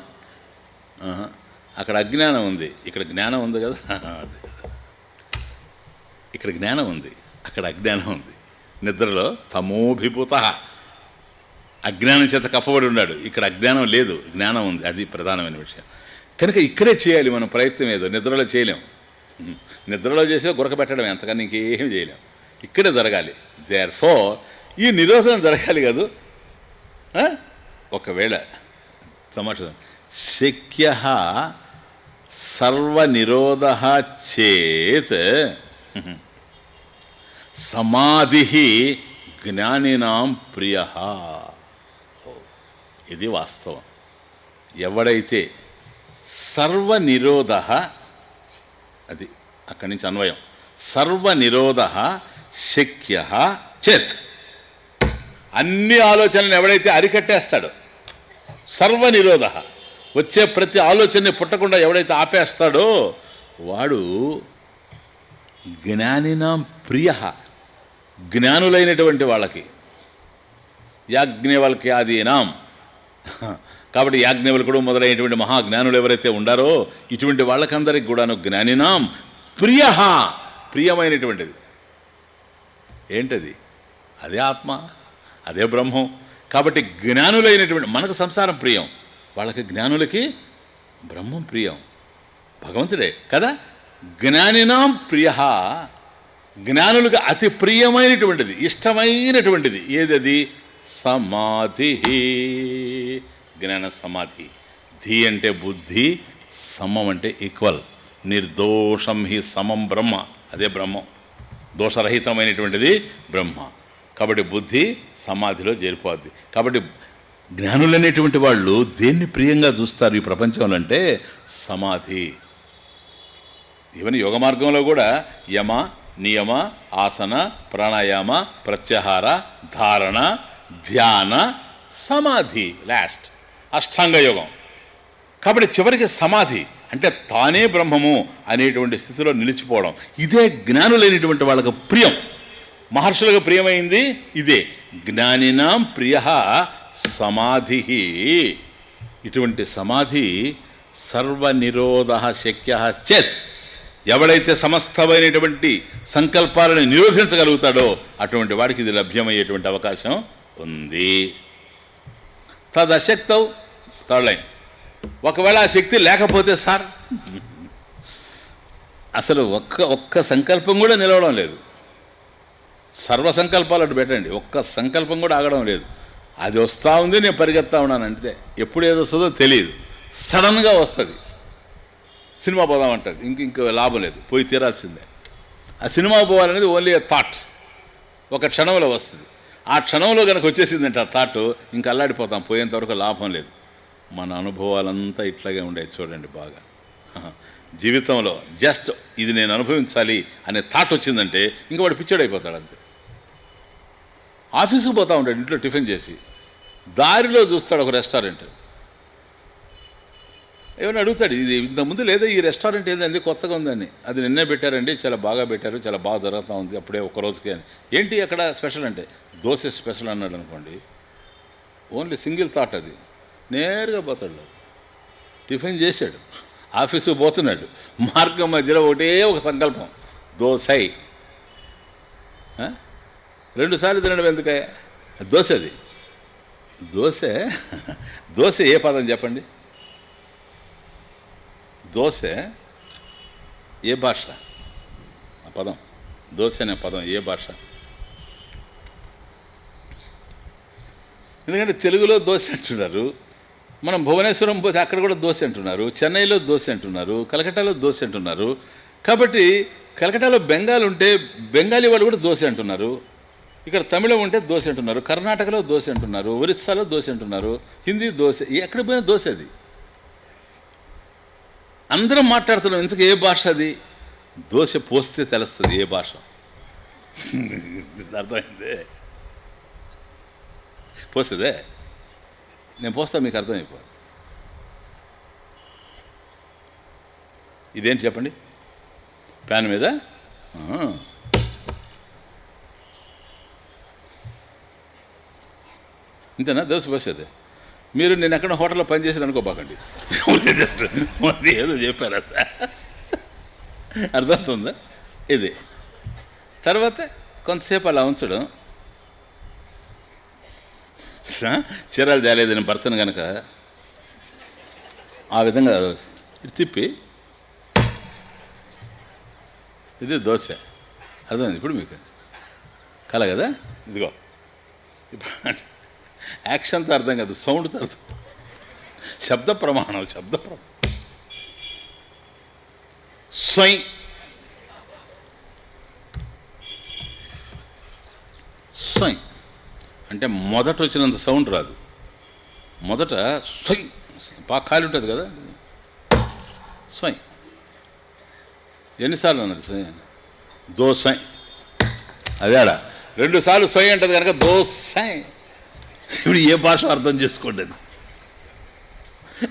S1: అక్కడ అజ్ఞానం ఉంది, ఇక్కడ జ్ఞానం ఉంది కదా. ఇక్కడ జ్ఞానం ఉంది, అక్కడ అజ్ఞానం ఉంది. నిద్రలో తమోభిభూత, అజ్ఞానం చేత కప్పబడి ఉన్నాడు. ఇక్కడ అజ్ఞానం లేదు, జ్ఞానం ఉంది. అది ప్రధానమైన విషయం. కనుక ఇక్కడే చేయాలి మనం ప్రయత్నం. ఏదో నిద్రలో చేయలేం. నిద్రలో చేసే గురకబెట్టడం, ఎంతకన్నా ఇంకేం చేయలేం. ఇక్కడే జరగాలి. దేర్ఫోర్ ఈ నిరోధం జరగాలి కాదు. ఒకవేళ తమాషా శక్య సర్వనిరోధ చేత్ సమాధి జ్ఞానినాం ప్రియ. ఇది వాస్తవం. ఎవడైతే సర్వనిరోధ, అది అక్కడి నుంచి అన్వయం, సర్వనిరోధ శక్య చేత్, అన్ని ఆలోచనలను ఎవడైతే అరికట్టేస్తాడో, సర్వనిరోధ, వచ్చే ప్రతి ఆలోచనని పుట్టకుండా ఎవడైతే ఆపేస్తాడో వాడు జ్ఞానినాం ప్రియ. జ్ఞానులైనటువంటి వాళ్ళకి, యాజ్ఞవల్క్య ఆదీనాం, కాబట్టి యాజ్ఞవల్కుడు మొదలైనటువంటి మహాజ్ఞానులు ఎవరైతే ఉండారో ఇటువంటి వాళ్ళకందరికి కూడాను జ్ఞానినాం ప్రియ, ప్రియమైనటువంటిది. ఏంటది? అదే ఆత్మ, అదే బ్రహ్మం. కాబట్టి జ్ఞానులైనటువంటి మనకు సంసారం ప్రియం, వాళ్ళకి జ్ఞానులకి బ్రహ్మం ప్రియం, భగవంతుడే కదా. జ్ఞానినాం ప్రియ, జ్ఞానులకు అతి ప్రియమైనటువంటిది, ఇష్టమైనటువంటిది ఏదది? సమాధి. జ్ఞాన సమాధి. ధి అంటే బుద్ధి, సమం అంటే ఈక్వల్. నిర్దోషం హి సమం బ్రహ్మ, అదే బ్రహ్మం. దోషరహితమైనటువంటిది బ్రహ్మ. కాబట్టి బుద్ధి సమాధిలో చేరిపోద్ది. కాబట్టి జ్ఞానులనేటువంటి వాళ్ళు దేన్ని ప్రియంగా చూస్తారు ఈ ప్రపంచంలో అంటే సమాధి. ఈవెన్ యోగ మార్గంలో కూడా యమ, నియమ, ఆసన, ప్రాణాయామ, ప్రత్యాహార, ధారణ, ధ్యాన, సమాధి, లాస్ట్ అష్టాంగ యోగం. కాబట్టి చివరికి సమాధి అంటే తానే బ్రహ్మము అనేటువంటి స్థితిలో నిలిచిపోవడం. ఇదే జ్ఞానులైనటువంటి వాళ్ళకు ప్రియం. మహర్షులకు ప్రియమైంది ఇదే. జ్ఞానినాం ప్రియ సమాధి. ఇటువంటి సమాధి సర్వనిరోధ శక్య చేత్, ఎవడైతే సమస్తమైనటువంటి సంకల్పాలను నిరోధించగలుగుతాడో అటువంటి వాడికి ఇది లభ్యమయ్యేటువంటి అవకాశం ఉంది. తదశక్తౌ, థర్డ్ లైన్, ఒకవేళ ఆ శక్తి లేకపోతే సార్ అసలు ఒక్క సంకల్పం కూడా నిలవడం లేదు. సర్వ సంకల్పాలు అటు పెట్టండి, ఒక్క సంకల్పం కూడా ఆగడం లేదు. అది వస్తూ ఉంది, నేను పరిగెత్తా ఉన్నాను అంతే. ఎప్పుడు ఏది వస్తుందో తెలియదు, సడన్గా వస్తుంది. సినిమా పోదామంటుంది, ఇంక లాభం లేదు, పోయి తీరాల్సిందే. ఆ సినిమా పోవాలనేది ఓన్లీ ఏ థాట్, ఒక క్షణంలో వస్తుంది. ఆ క్షణంలో కనుక వచ్చేసిందంటే ఆ థాట్, ఇంకా అల్లాడిపోతాం, పోయేంతవరకు లాభం లేదు. మన అనుభవాలంతా ఇట్లాగే ఉండేది చూడండి బాగా. జీవితంలో జస్ట్ ఇది నేను అనుభవించాలి అనే థాట్ వచ్చిందంటే ఇంకా వాడు పిచ్చోడైపోతాడు అంతే. ఆఫీసుకు పోతూ ఉంటాడు, ఇంట్లో టిఫిన్ చేసి దారిలో చూస్తాడు ఒక రెస్టారెంట్, ఏమైనా అడుగుతాడు, ఇది ఇంతకుముందు లేదా ఈ రెస్టారెంట్ ఏది అంది కొత్తగా ఉందని. అది నిన్నే పెట్టారండి, చాలా బాగా పెట్టారు, చాలా బాగా జరుగుతూ ఉంది అప్పుడే ఒక రోజుకే అని. ఏంటి అక్కడ స్పెషల్ అంటే దోశ స్పెషల్ అన్నాడు అనుకోండి, ఓన్లీ సింగిల్ థాట్, అది నేరుగా పోతాడు. టిఫిన్ చేశాడు, ఆఫీసుకు పోతున్నాడు, మార్గం మధ్యలో ఒకటే ఒక సంకల్పం, దోశై. 2 సార్లు తినడం ఎందుకయ్యా? దోశ. అది దోశ ఏ పదం చెప్పండి? దోశ ఏ భాష? ఆ పదం దోశ అనే పదం ఏ భాష? ఎందుకంటే తెలుగులో దోశ అంటున్నారు, మనం భువనేశ్వరం పోతే అక్కడ కూడా దోశ అంటున్నారు, చెన్నైలో దోశ అంటున్నారు, కలకట్టాలో దోశ అంటున్నారు. కాబట్టి కలకట్టాలో బెంగాల్ ఉంటే బెంగాలీ వాళ్ళు కూడా దోశ అంటున్నారు, ఇక్కడ తమిళం ఉంటే దోశ అంటున్నారు, కర్ణాటకలో దోశ అంటున్నారు, ఒరిస్సాలో దోశ అంటున్నారు, హిందీ దోశ, ఎక్కడ పోయినా దోశ. అది అందరం మాట్లాడుతున్నాం. ఇంతకు ఏ భాష అది? దోశ పోస్తే తెలుస్తుంది ఏ భాష. అర్థమైందే? పోసేదే నేను పోస్తా, మీకు అర్థమైపో. ఇదేంటి చెప్పండి? ప్యాన్ మీద ఇంతేనా దోశ పోసేది? మీరు నేను ఎక్కడ హోటల్లో పనిచేసాను అనుకోబాకండి, ఏదో చెప్పారు. అర్థమవుతుందా? ఇది తర్వాత కొంతసేపు అలా ఉంచడం. చీరాలు తేలేదని భర్తను కనుక ఆ విధంగా ఇది తిప్పి, ఇది దోశ. అర్థమైంది ఇప్పుడు మీకు? కల కదా? ఇదిగో ఇప్పుడు యాక్షన్తో అర్థం కాదు, సౌండ్తో అర్థం. శబ్ద ప్రమాణం, శబ్ద ప్రమాణం. సై సై అంటే మొదట వచ్చినంత సౌండ్ రాదు. మొదట సై బాగా ఖాళీ ఉంటుంది కదా, సై. ఎన్నిసార్లు అన్నది సై? దోసై. అదేడా 2 సార్లు సై అంటది కనుక దోసై. ఇప్పుడు ఏ భాష అర్థం చేసుకోండి, అది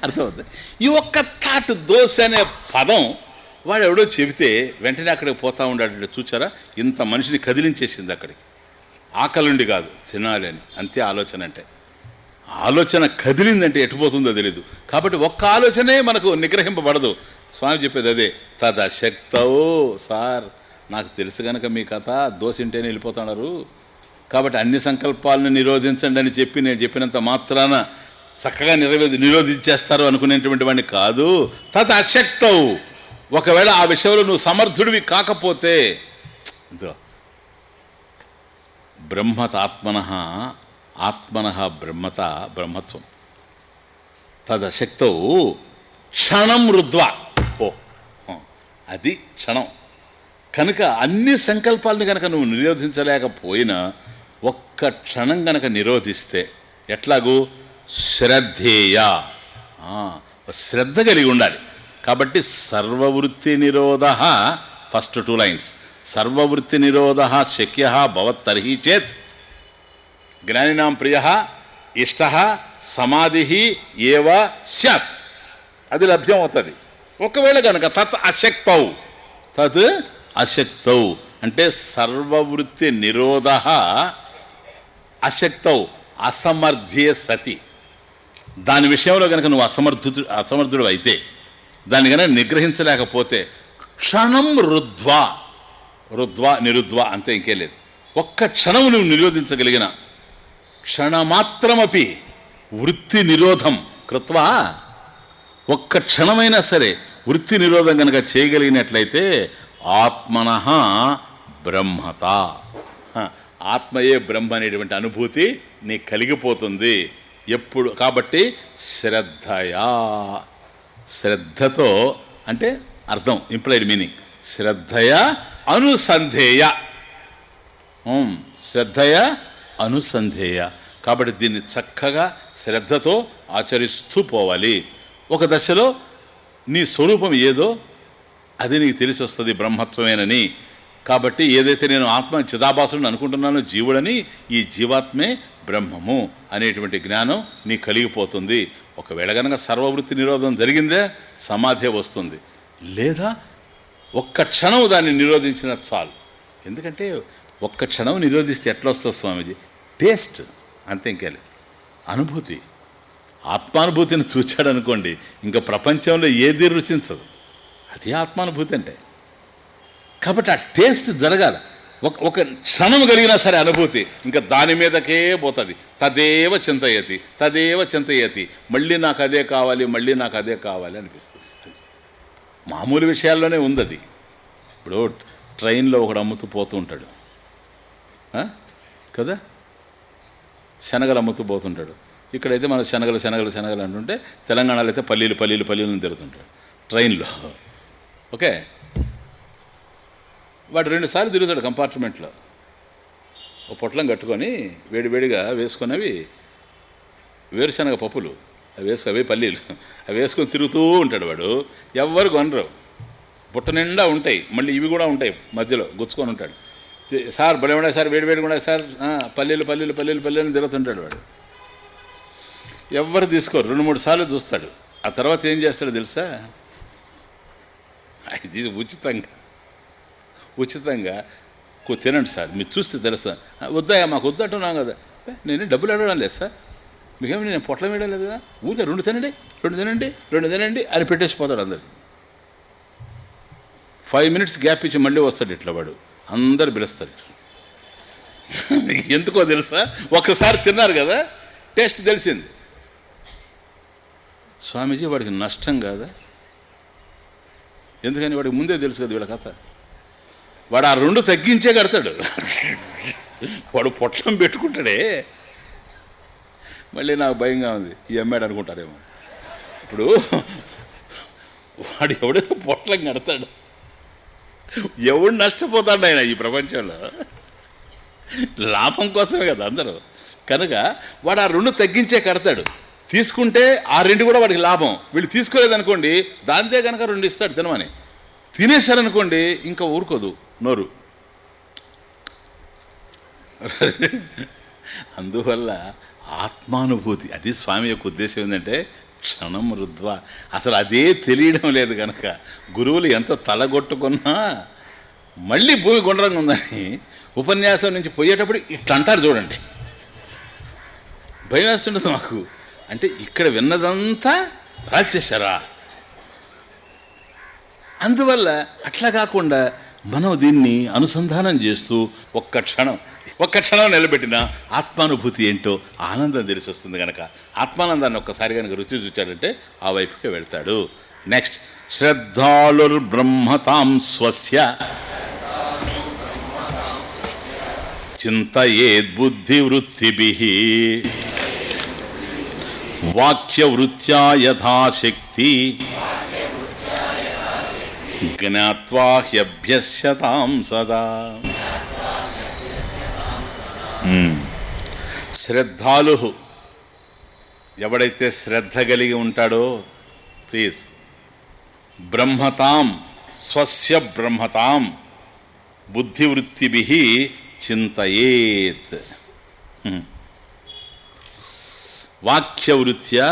S1: అర్థమవుతుంది. ఈ ఒక్క థాట్ దోశ అనే పదం వాడు ఎవడో చెబితే వెంటనే అక్కడికి పోతా ఉండాడు. చూచారా? ఇంత మనిషిని కదిలించేసింది అక్కడికి. ఆకలుండి కాదు, తినాలి అని. అంతే ఆలోచన అంటే. ఆలోచన కదిలిందంటే ఎటుపోతుందో తెలీదు. కాబట్టి ఒక్క ఆలోచనే మనకు నిగ్రహింపబడదు. స్వామి చెప్పేది అదే, తదశక్తవు. సార్ నాకు తెలుసు కనుక మీ కథ, దోశ ఇంటేనే వెళ్ళిపోతున్నారు. కాబట్టి అన్ని సంకల్పాలను నిరోధించండి అని చెప్పి నేను చెప్పినంత మాత్రాన చక్కగా నిరోధించేస్తారు అనుకునేటువంటి వాడిని కాదు. తదశక్తవు. ఒకవేళ ఆ విషయంలో నువ్వు సమర్థుడివి కాకపోతే, బ్రహ్మత ఆత్మన, ఆత్మన బ్రహ్మత, బ్రహ్మత్వం. తదశక్తవు క్షణం రుద్వా. ఓ అది క్షణం కనుక అన్ని సంకల్పాలను కనుక నువ్వు నిరోధించలేకపోయినా ఒక్క క్షణం కనుక నిరోధిస్తే ఎట్లాగూ శ్రద్ధేయ, శ్రద్ధ కలిగి ఉండాలి. కాబట్టి సర్వవృత్తి నిరోధ, ఫస్ట్ 2 లైన్స్, సర్వవృత్తి నిరోధ శక్య భవత్తర్హి చేత్ జ్ఞానినాం ప్రియ ఇష్ట సమాధి ఏవ స్యాత్. అది లభ్యం అవుతుంది. ఒకవేళ కనుక తత్ అశక్తౌ, తత్ అశక్తౌ అంటే సర్వవృత్తి నిరోధ అశక్తౌ, అసమర్థ్యే సతి. దాని విషయంలో కనుక నువ్వు అసమర్థుడు అయితే, దాన్ని కనుక నిగ్రహించలేకపోతే క్షణం రుద్వా, రుద్వా నిరుద్వా అంతే, ఇంకే లేదు. ఒక్క క్షణం నువ్వు నిరోధించగలిగిన, క్షణమాత్రమపి వృత్తి నిరోధం కృత్వా, ఒక్క క్షణమైనా సరే వృత్తి నిరోధం కనుక చేయగలిగినట్లయితే ఆత్మన బ్రహ్మత, ఆత్మయే బ్రహ్మ అనేటువంటి అనుభూతి నీకు కలిగిపోతుంది ఎప్పుడు. కాబట్టి శ్రద్ధయా, శ్రద్ధతో అంటే అర్థం, ఇంప్లైడ్ మీనింగ్, శ్రద్ధయ అనుసంధేయ, శ్రద్ధయ అనుసంధేయ. కాబట్టి దీన్ని చక్కగా శ్రద్ధతో ఆచరిస్తూ పోవాలి. ఒక దశలో నీ స్వరూపం ఏదో అది నీకు తెలిసి వస్తుంది, బ్రహ్మత్వమేనని. కాబట్టి ఏదైతే నేను ఆత్మ చిదాభాసుని అనుకుంటున్నానో జీవుడని, ఈ జీవాత్మే బ్రహ్మము అనేటువంటి జ్ఞానం నీకు కలిగిపోతుంది. ఒకవేళ కనుక సర్వవృత్తి నిరోధం జరిగిందే సమాధి వస్తుంది. లేదా ఒక్క క్షణం దాన్ని నిరోధించిన చాలు. ఎందుకంటే ఒక్క క్షణం నిరోధిస్తే ఎట్లా వస్తుంది స్వామీజీ? టేస్ట్ అంతే, ఇంకేలే అనుభూతి. ఆత్మానుభూతిని చూచాడనుకోండి, ఇంకా ప్రపంచంలో ఏది రుచించదు. అది ఆత్మానుభూతి అంటే. కాబట్టి ఆ టేస్ట్ జరగాలి. ఒక క్షణం కలిగినా సరే అనుభూతి, ఇంకా దాని మీదకే పోతుంది. తదేవ చింతయతి, తదేవ చింతయతి, మళ్ళీ నాకు అదే కావాలి, మళ్ళీ నాకు అదే కావాలి అనిపిస్తుంది. మామూలు విషయాల్లోనే ఉంది అది. ఇప్పుడు ట్రైన్లో ఒకడు అమ్ముతూ పోతూ ఉంటాడు కదా, శనగలు అమ్ముతూ పోతుంటాడు. ఇక్కడైతే మన శనగలు శనగలు శనగలు అంటుంటే, తెలంగాణలో అయితే పల్లీలు పల్లీలు పల్లీలను తిరుగుతుంటాడు ట్రైన్లో. ఓకే, వాడు 2 సార్లు తిరుగుతాడు కంపార్ట్మెంట్లో. ఓ పొట్లం కట్టుకొని వేడివేడిగా వేసుకున్నవి వేరుశనగ పప్పులు అవే పల్లీలు అవి వేసుకొని తిరుగుతూ ఉంటాడు వాడు. ఎవ్వరు కొనరు. బుట్ట నిండా ఉంటాయి, మళ్ళీ ఇవి కూడా ఉంటాయి, మధ్యలో గుచ్చుకొని ఉంటాడు. సార్ భలే ఉన్నాయి సార్, వేడి కూడా సార్, పల్లీలు పల్లీలు పల్లీలు పల్లీలు తిరుగుతుంటాడు వాడు. ఎవ్వరు తీసుకోరు. 2-3 సార్లు చూస్తాడు. ఆ తర్వాత ఏం చేస్తాడో తెలుసా? ఇది ఉచితంగా తినండి సార్, మీరు చూస్తే తెలుసా. వద్దా, మాకు వద్దంటున్నాం కదా. నేను డబ్బులు అడగడం లేదు సార్, మీకేమి నేను పొట్లం వేయడం లేదు కదా, ఊరికే 2 తినండి 2 తినండి అని పెట్టేసిపోతాడు అందరికి. 5 మినిట్స్ గ్యాప్ ఇచ్చి మళ్ళీ వస్తాడు ఇట్లా వాడు. అందరు పిలుస్తారు. ఎందుకో తెలుసా? ఒక్కసారి తిన్నారు కదా, టేస్ట్ తెలిసింది. స్వామీజీ వాడికి నష్టం కాదా? ఎందుకని వాడికి ముందే తెలుసు కదా వీళ్ళ కథ. వాడు ఆ 2 తగ్గించే కడతాడు. వాడు పొట్లం పెట్టుకుంటాడే. మళ్ళీ నాకు భయంగా ఉంది, ఈ అమ్మాడు అనుకుంటారేమో. ఇప్పుడు వాడు ఎవడైతే పొట్లం కడతాడు, ఎవడు నష్టపోతాడు ఆయన ఈ ప్రపంచంలో? లాభం కోసమే కదా అందరూ. కనుక వాడు ఆ 2 తగ్గించే కడతాడు. తీసుకుంటే ఆ 2 కూడా వాడికి లాభం. వీళ్ళు తీసుకోలేదనుకోండి, దాంతే కనుక 2 ఇస్తాడు తినమని. తినేశారనుకోండి, ఇంకా ఊరుకోదు నోరు. అందువల్ల ఆత్మానుభూతి, అది స్వామి యొక్క ఉద్దేశం ఏంటంటే క్షణం రుద్వ. అసలు అదే తెలియడం లేదు కనుక గురువులు ఎంత తలగొట్టుకున్నా మళ్ళీ భూమి గుండ్రంగా ఉందని ఉపన్యాసం నుంచి పోయేటప్పుడు ఇట్లా అంటారు చూడండి. భయం వేస్తుండదు మాకు. అంటే ఇక్కడ విన్నదంతా రాచేశారా? అందువల్ల అట్లా కాకుండా మనం దీన్ని అనుసంధానం చేస్తూ ఒక్క క్షణం నిలబెట్టిన ఆత్మానుభూతి ఏంటో ఆనందం తెలిసి వస్తుంది కనుక ఆత్మానందాన్ని ఒక్కసారి కనుక రుచి చూచాడంటే ఆ వైపుకే వెళ్తాడు. నెక్స్ట్, శ్రద్ధాళుర్బ్రహ్మతాం స్వస్య చింతయేద్బుద్ధివృత్తిభిః వాక్యవృత్యా యథాశక్తి జ్ఞాత్వా హ్యభ్యస్యతాం సదా. శ్రద్ధాలు ఎవడైతే శ్రద్ధ కలిగి ఉంటాడో, ప్లీజ్, బ్రహ్మతాం స్వస్య బ్రహ్మతాం బుద్ధివృత్తిభిః చింతయేత్ వాక్యవృత్యా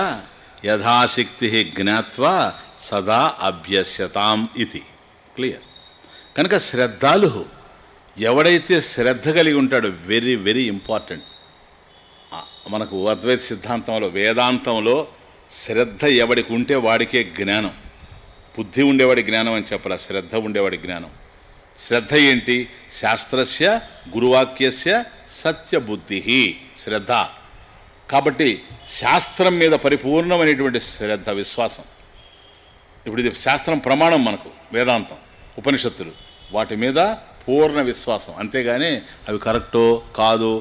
S1: యథాశక్తి జ్ఞాత్వా సదా అభ్యస్యతాం ఇది. క్లియర్. కనుక శ్రద్ధాలు ఎవడైతే శ్రద్ధ కలిగి ఉంటాడో, వెరీ వెరీ ఇంపార్టెంట్. మనకు అద్వైత సిద్ధాంతంలో, వేదాంతంలో శ్రద్ధ ఎవడికి ఉంటే వాడికే జ్ఞానం. బుద్ధి ఉండేవాడి జ్ఞానం అని చెప్పాల, శ్రద్ధ ఉండేవాడి జ్ఞానం. శ్రద్ధ ఏంటి? శాస్త్రస్య గురువాక్యస్య సత్యబుద్ధి శ్రద్ధ. కాబట్టి శాస్త్రం మీద పరిపూర్ణమైనటువంటి శ్రద్ధ, విశ్వాసం. ఇప్పుడు ఇది శాస్త్రం ప్రమాణం మనకు, వేదాంతం ఉపనిషత్తులు, వాటి మీద పూర్ణ విశ్వాసం. అంతేగాని అవి కరెక్టో కాదో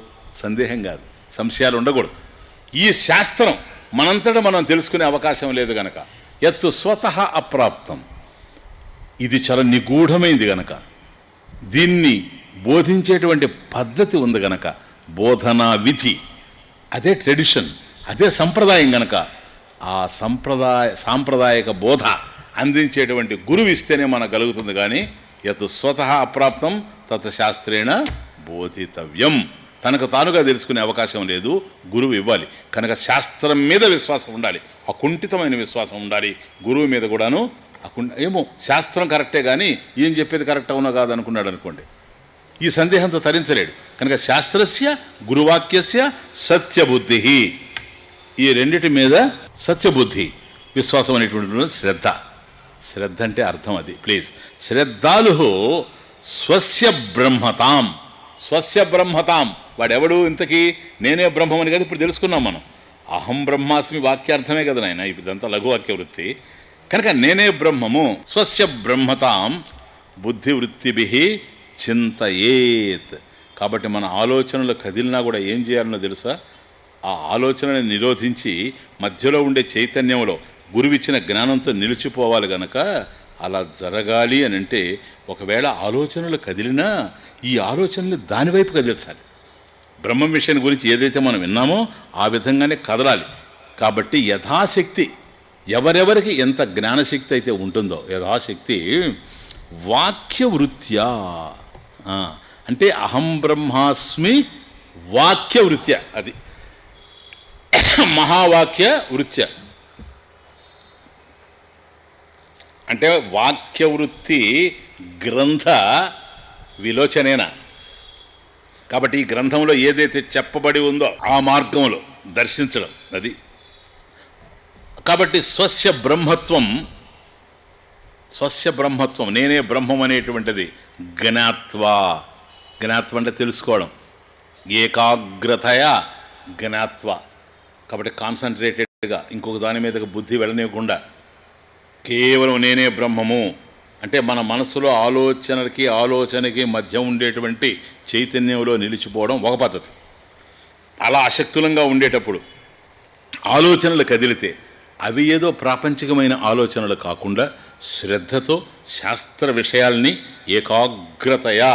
S1: సందేహం కాదు, సంశయాలు ఉండకూడదు. ఈ శాస్త్రం మనంతటా మనం తెలుసుకునే అవకాశం లేదు గనక, యత్తు స్వతః అప్రాప్తం, ఇది చాలా నిగూఢమైంది గనక, దీన్ని బోధించేటువంటి పద్ధతి ఉంది గనక, బోధనా విధి, అదే ట్రెడిషన్, అదే సంప్రదాయం గనక, ఆ సాంప్రదాయక బోధ అందించేటువంటి గురువు ఇస్తేనే మనకు కలుగుతుంది. కానీ యత్ స్వతః అప్రాప్తం తత్ శాస్త్రేణ బోధితవ్యం, తనకు తానుగా తెలుసుకునే అవకాశం లేదు, గురువు ఇవ్వాలి. కనుక శాస్త్రం మీద విశ్వాసం ఉండాలి, అకుంఠితమైన విశ్వాసం ఉండాలి. గురువు మీద కూడాను ఏమో శాస్త్రం కరెక్టే కానీ ఏం చెప్పేది కరెక్ట్ అవునో కాదు అనుకున్నాడు అనుకోండి, ఈ సందేహంతో తరించలేడు. కనుక శాస్త్రస్య గురువాక్యస్య సత్యబుద్ధి, ఈ రెండిటి మీద సత్యబుద్ధి విశ్వాసం అనేటువంటి శ్రద్ధ. శ్రద్ధ అంటే అర్థం అది, ప్లీజ్. శ్రద్ధాలు స్వస్య బ్రహ్మతాం, స్వస్య బ్రహ్మతాం, వాడెవడు ఇంతకీ? నేనే బ్రహ్మమని కదా ఇప్పుడు తెలుసుకున్నాం మనం. అహం బ్రహ్మాస్మి వాక్యార్థమే కదా నాయన, ఇదంతా లఘువాక్య వృత్తి. కనుక నేనే బ్రహ్మము, స్వస్య బ్రహ్మతాం బుద్ధివృత్తిభిః చింతయేత్. కాబట్టి మన ఆలోచనలు కదిలినా కూడా ఏం చేయాలనో తెలుసా? ఆ ఆలోచనని నిరోధించి మధ్యలో ఉండే చైతన్యంలో గురువిచ్చిన జ్ఞానంతో నిలిచిపోవాలి గనక, అలా జరగాలి అని అంటే ఒకవేళ ఆలోచనలు కదిలినా ఈ ఆలోచనలు దానివైపు కదిలించాలి. బ్రహ్మ విషయం గురించి ఏదైతే మనం విన్నామో ఆ విధంగానే కదలాలి. కాబట్టి యథాశక్తి ఎవరెవరికి ఎంత జ్ఞానశక్తి అయితే ఉంటుందో యథాశక్తి వాక్యవృత్యా, అంటే అహం బ్రహ్మాస్మి వాక్యవృత్య, అది మహావాక్య వృత్య. అంటే వాక్యవృత్తి గ్రంథ విలోచనేనా. కాబట్టి ఈ గ్రంథంలో ఏదైతే చెప్పబడి ఉందో ఆ మార్గంలో దర్శించడం అది. కాబట్టి స్వస్య బ్రహ్మత్వం నేనే బ్రహ్మం అనేటువంటిది జ్ఞాత్వా అంటే తెలుసుకోవడం, ఏకాగ్రతయా జ్ఞాత్వా. కాబట్టి కాన్సన్ట్రేటెడ్గా ఇంకొక దాని మీదకి బుద్ధి వెళ్ళనివ్వకుండా కేవలం నేనే బ్రహ్మము అంటే మన మనసులో ఆలోచనకి మధ్య ఉండేటువంటి చైతన్యంలో నిలిచిపోవడం ఒక పద్ధతి. అలా అశక్తులంగా ఉండేటప్పుడు ఆలోచనలు కదిలితే అవి ఏదో ప్రాపంచికమైన ఆలోచనలు కాకుండా శ్రద్ధతో శాస్త్ర విషయాల్ని ఏకాగ్రతయా.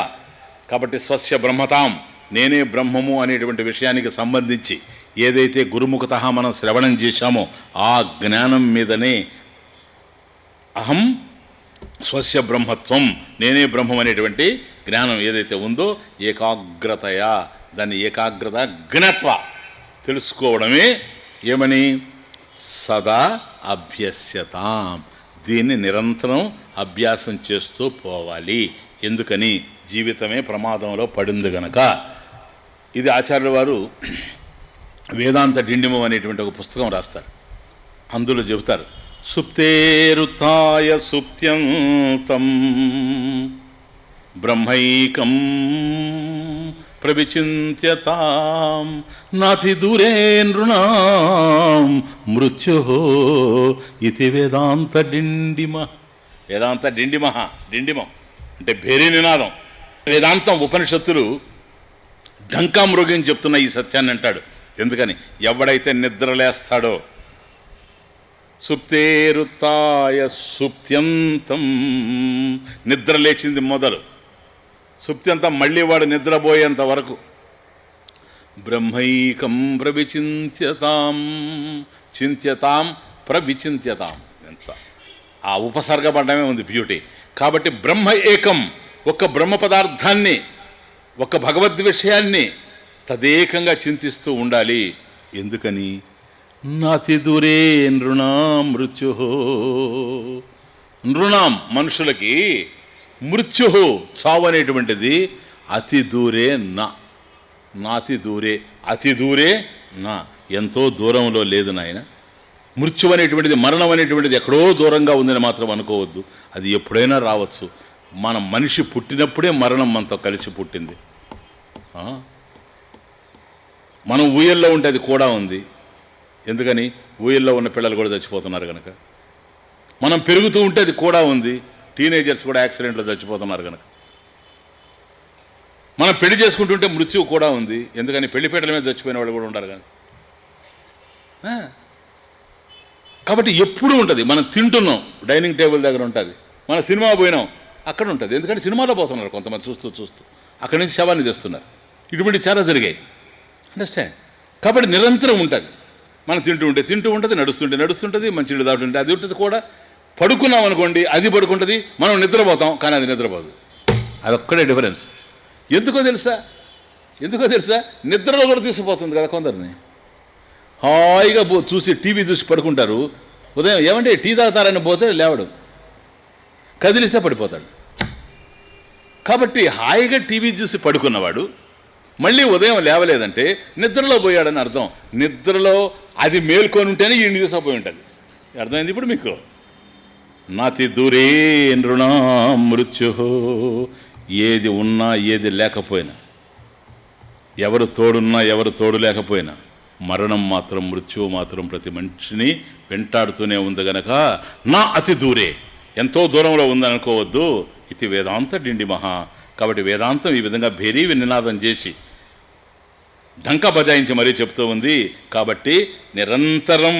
S1: కాబట్టి స్వస్య బ్రహ్మతాం నేనే బ్రహ్మము అనేటువంటి విషయానికి సంబంధించి ఏదైతే గురుముఖత మనం శ్రవణం చేశామో ఆ జ్ఞానం మీదనే అహం స్వస్య బ్రహ్మత్వం నేనే బ్రహ్మం అనేటువంటి జ్ఞానం ఏదైతే ఉందో ఏకాగ్రతయా, దాన్ని ఏకాగ్రత జ్ఞత్వ తెలుసుకోవడమే ఏమని సదా అభ్యస్యతాం. దీన్ని నిరంతరం అభ్యాసం చేస్తూ పోవాలి. ఎందుకని జీవితమే ప్రమాదంలో పడింది గనక. ఇది ఆచార్యుల వారు వేదాంత డిండిమం అనేటువంటి ఒక పుస్తకం రాస్తారు. అందులో చెబుతారు సుప్తేరుత్థాయ సుప్త్యంతం బ్రహ్మైకం ప్రవిచింత్యతాం నాతి దూరే నృణాం మృత్యు ఇది వేదాంత డిండిమం అంటే భేరీ నినాదం. వేదాంతం ఉపనిషత్తులు ఢంకా మృగం చెప్తున్న ఈ సత్యాన్ని అంటాడు. ఎందుకని ఎవడైతే నిద్రలేస్తాడో సుప్తేరుత్థాయ సుప్త్యంతం నిద్ర లేచింది మొదలు సుప్త్యంతం మళ్ళీ వాడు నిద్రపోయేంత వరకు బ్రహ్మైకం ప్రవిచింత్యతాం ప్రవిచింత్యతాం ఎంత ఆ ఉపసర్గపడమే ఉంది బ్యూటీ. కాబట్టి బ్రహ్మ ఏకం ఒక బ్రహ్మ పదార్థాన్ని ఒక భగవద్ విషయాన్ని తదేకంగా చింతిస్తూ ఉండాలి. ఎందుకని నాతి దూరే నృణాం మృత్యు మనుషులకి మృత్యు చావు అనేటువంటిది అతి దూరే నాతి దూరే అతి దూరే నా ఎంతో దూరంలో లేదు నాయన. మృత్యు అనేటువంటిది మరణం అనేటువంటిది ఎక్కడో దూరంగా ఉందని మాత్రం అనుకోవద్దు. అది ఎప్పుడైనా రావచ్చు. మన మనిషి పుట్టినప్పుడే మరణం మనతో కలిసి పుట్టింది. మనం ఊయల్లో ఉంటే అది కూడా ఉంది. ఎందుకని ఊయల్లో ఉన్న పిల్లలు కూడా చచ్చిపోతున్నారు కనుక. మనం పెరుగుతూ ఉంటే అది కూడా ఉంది. టీనేజర్స్ కూడా యాక్సిడెంట్లో చచ్చిపోతున్నారు కనుక. మనం పెళ్లి చేసుకుంటుంటే మృత్యువు కూడా ఉంది. ఎందుకని పెళ్లిపేటల మీద చచ్చిపోయిన వాళ్ళు కూడా ఉంటారు కానీ. కాబట్టి ఎప్పుడు ఉంటుంది. మనం తింటున్నాం డైనింగ్ టేబుల్ దగ్గర ఉంటుంది. మనం సినిమా పోయినాం అక్కడ ఉంటుంది. ఎందుకంటే సినిమాలో పోతున్నారు కొంతమంది చూస్తూ అక్కడి నుంచి శవాన్ని తెస్తున్నారు. ఇటువంటి చాలా జరిగాయి. అండర్స్టాండ్. కాబట్టి నిరంతరం ఉంటుంది. మనం తింటూ ఉంటుంది, నడుస్తుంటుంది, మంచినీళ్ళు తాగుతుంటే అది ఉంటుంది కూడా. పడుకున్నాం అనుకోండి అది పడుకుంటుంది, మనం నిద్రపోతాం కానీ అది నిద్రపోదు. అదొక్కడే డిఫరెన్స్. ఎందుకో తెలుసా నిద్రలో కూడా తీసుకుపోతుంది కదా కొందరిని. హాయిగా చూసి టీవీ చూసి పడుకుంటారు. ఉదయం ఏమంటే టీ తాగుతారని పోతే లేవడు, కదిలిస్తే పడిపోతాడు. కాబట్టి హాయిగా టీవీ చూసి పడుకున్నవాడు మళ్ళీ ఉదయం లేవలేదంటే నిద్రలో పోయాడని అర్థం. నిద్రలో అది మేల్కొని ఉంటేనే ఈ తీసుకుపోయి ఉంటుంది. అర్థమైంది ఇప్పుడు మీకు. నాతి దూరే నృణాం మృత్యు. ఏది ఉన్నా ఏది లేకపోయినా, ఎవరు తోడున్నా ఎవరు తోడు లేకపోయినా మరణం మాత్రం మృత్యువు మాత్రం ప్రతి మనిషిని వెంటాడుతూనే ఉంది గనక నా అతి దూరే ఎంతో దూరంలో ఉందనుకోవద్దు. ఇది వేదాంత డిండిమహ. కాబట్టి వేదాంతం ఈ విధంగా భేరీ నినాదం చేసి ఢంకా బజాయించి మరీ చెప్తూ ఉంది. కాబట్టి నిరంతరం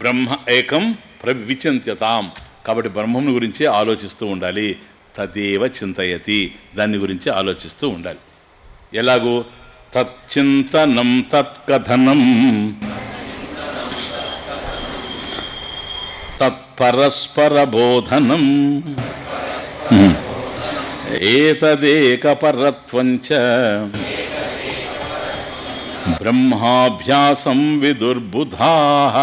S1: బ్రహ్మ ఏకం ప్రవిచింత్యతాం. కాబట్టి బ్రహ్మం గురించి ఆలోచిస్తూ ఉండాలి. తదేవ చింతయతి, దాని గురించి ఆలోచిస్తూ ఉండాలి. ఎలాగూ తచ్చింతనం తత్కథనం తత్పరస్పరబోధనం ఏతదేకపరత్వంచ బ్రహ్మాభ్యాసం విదుర్బుధాః.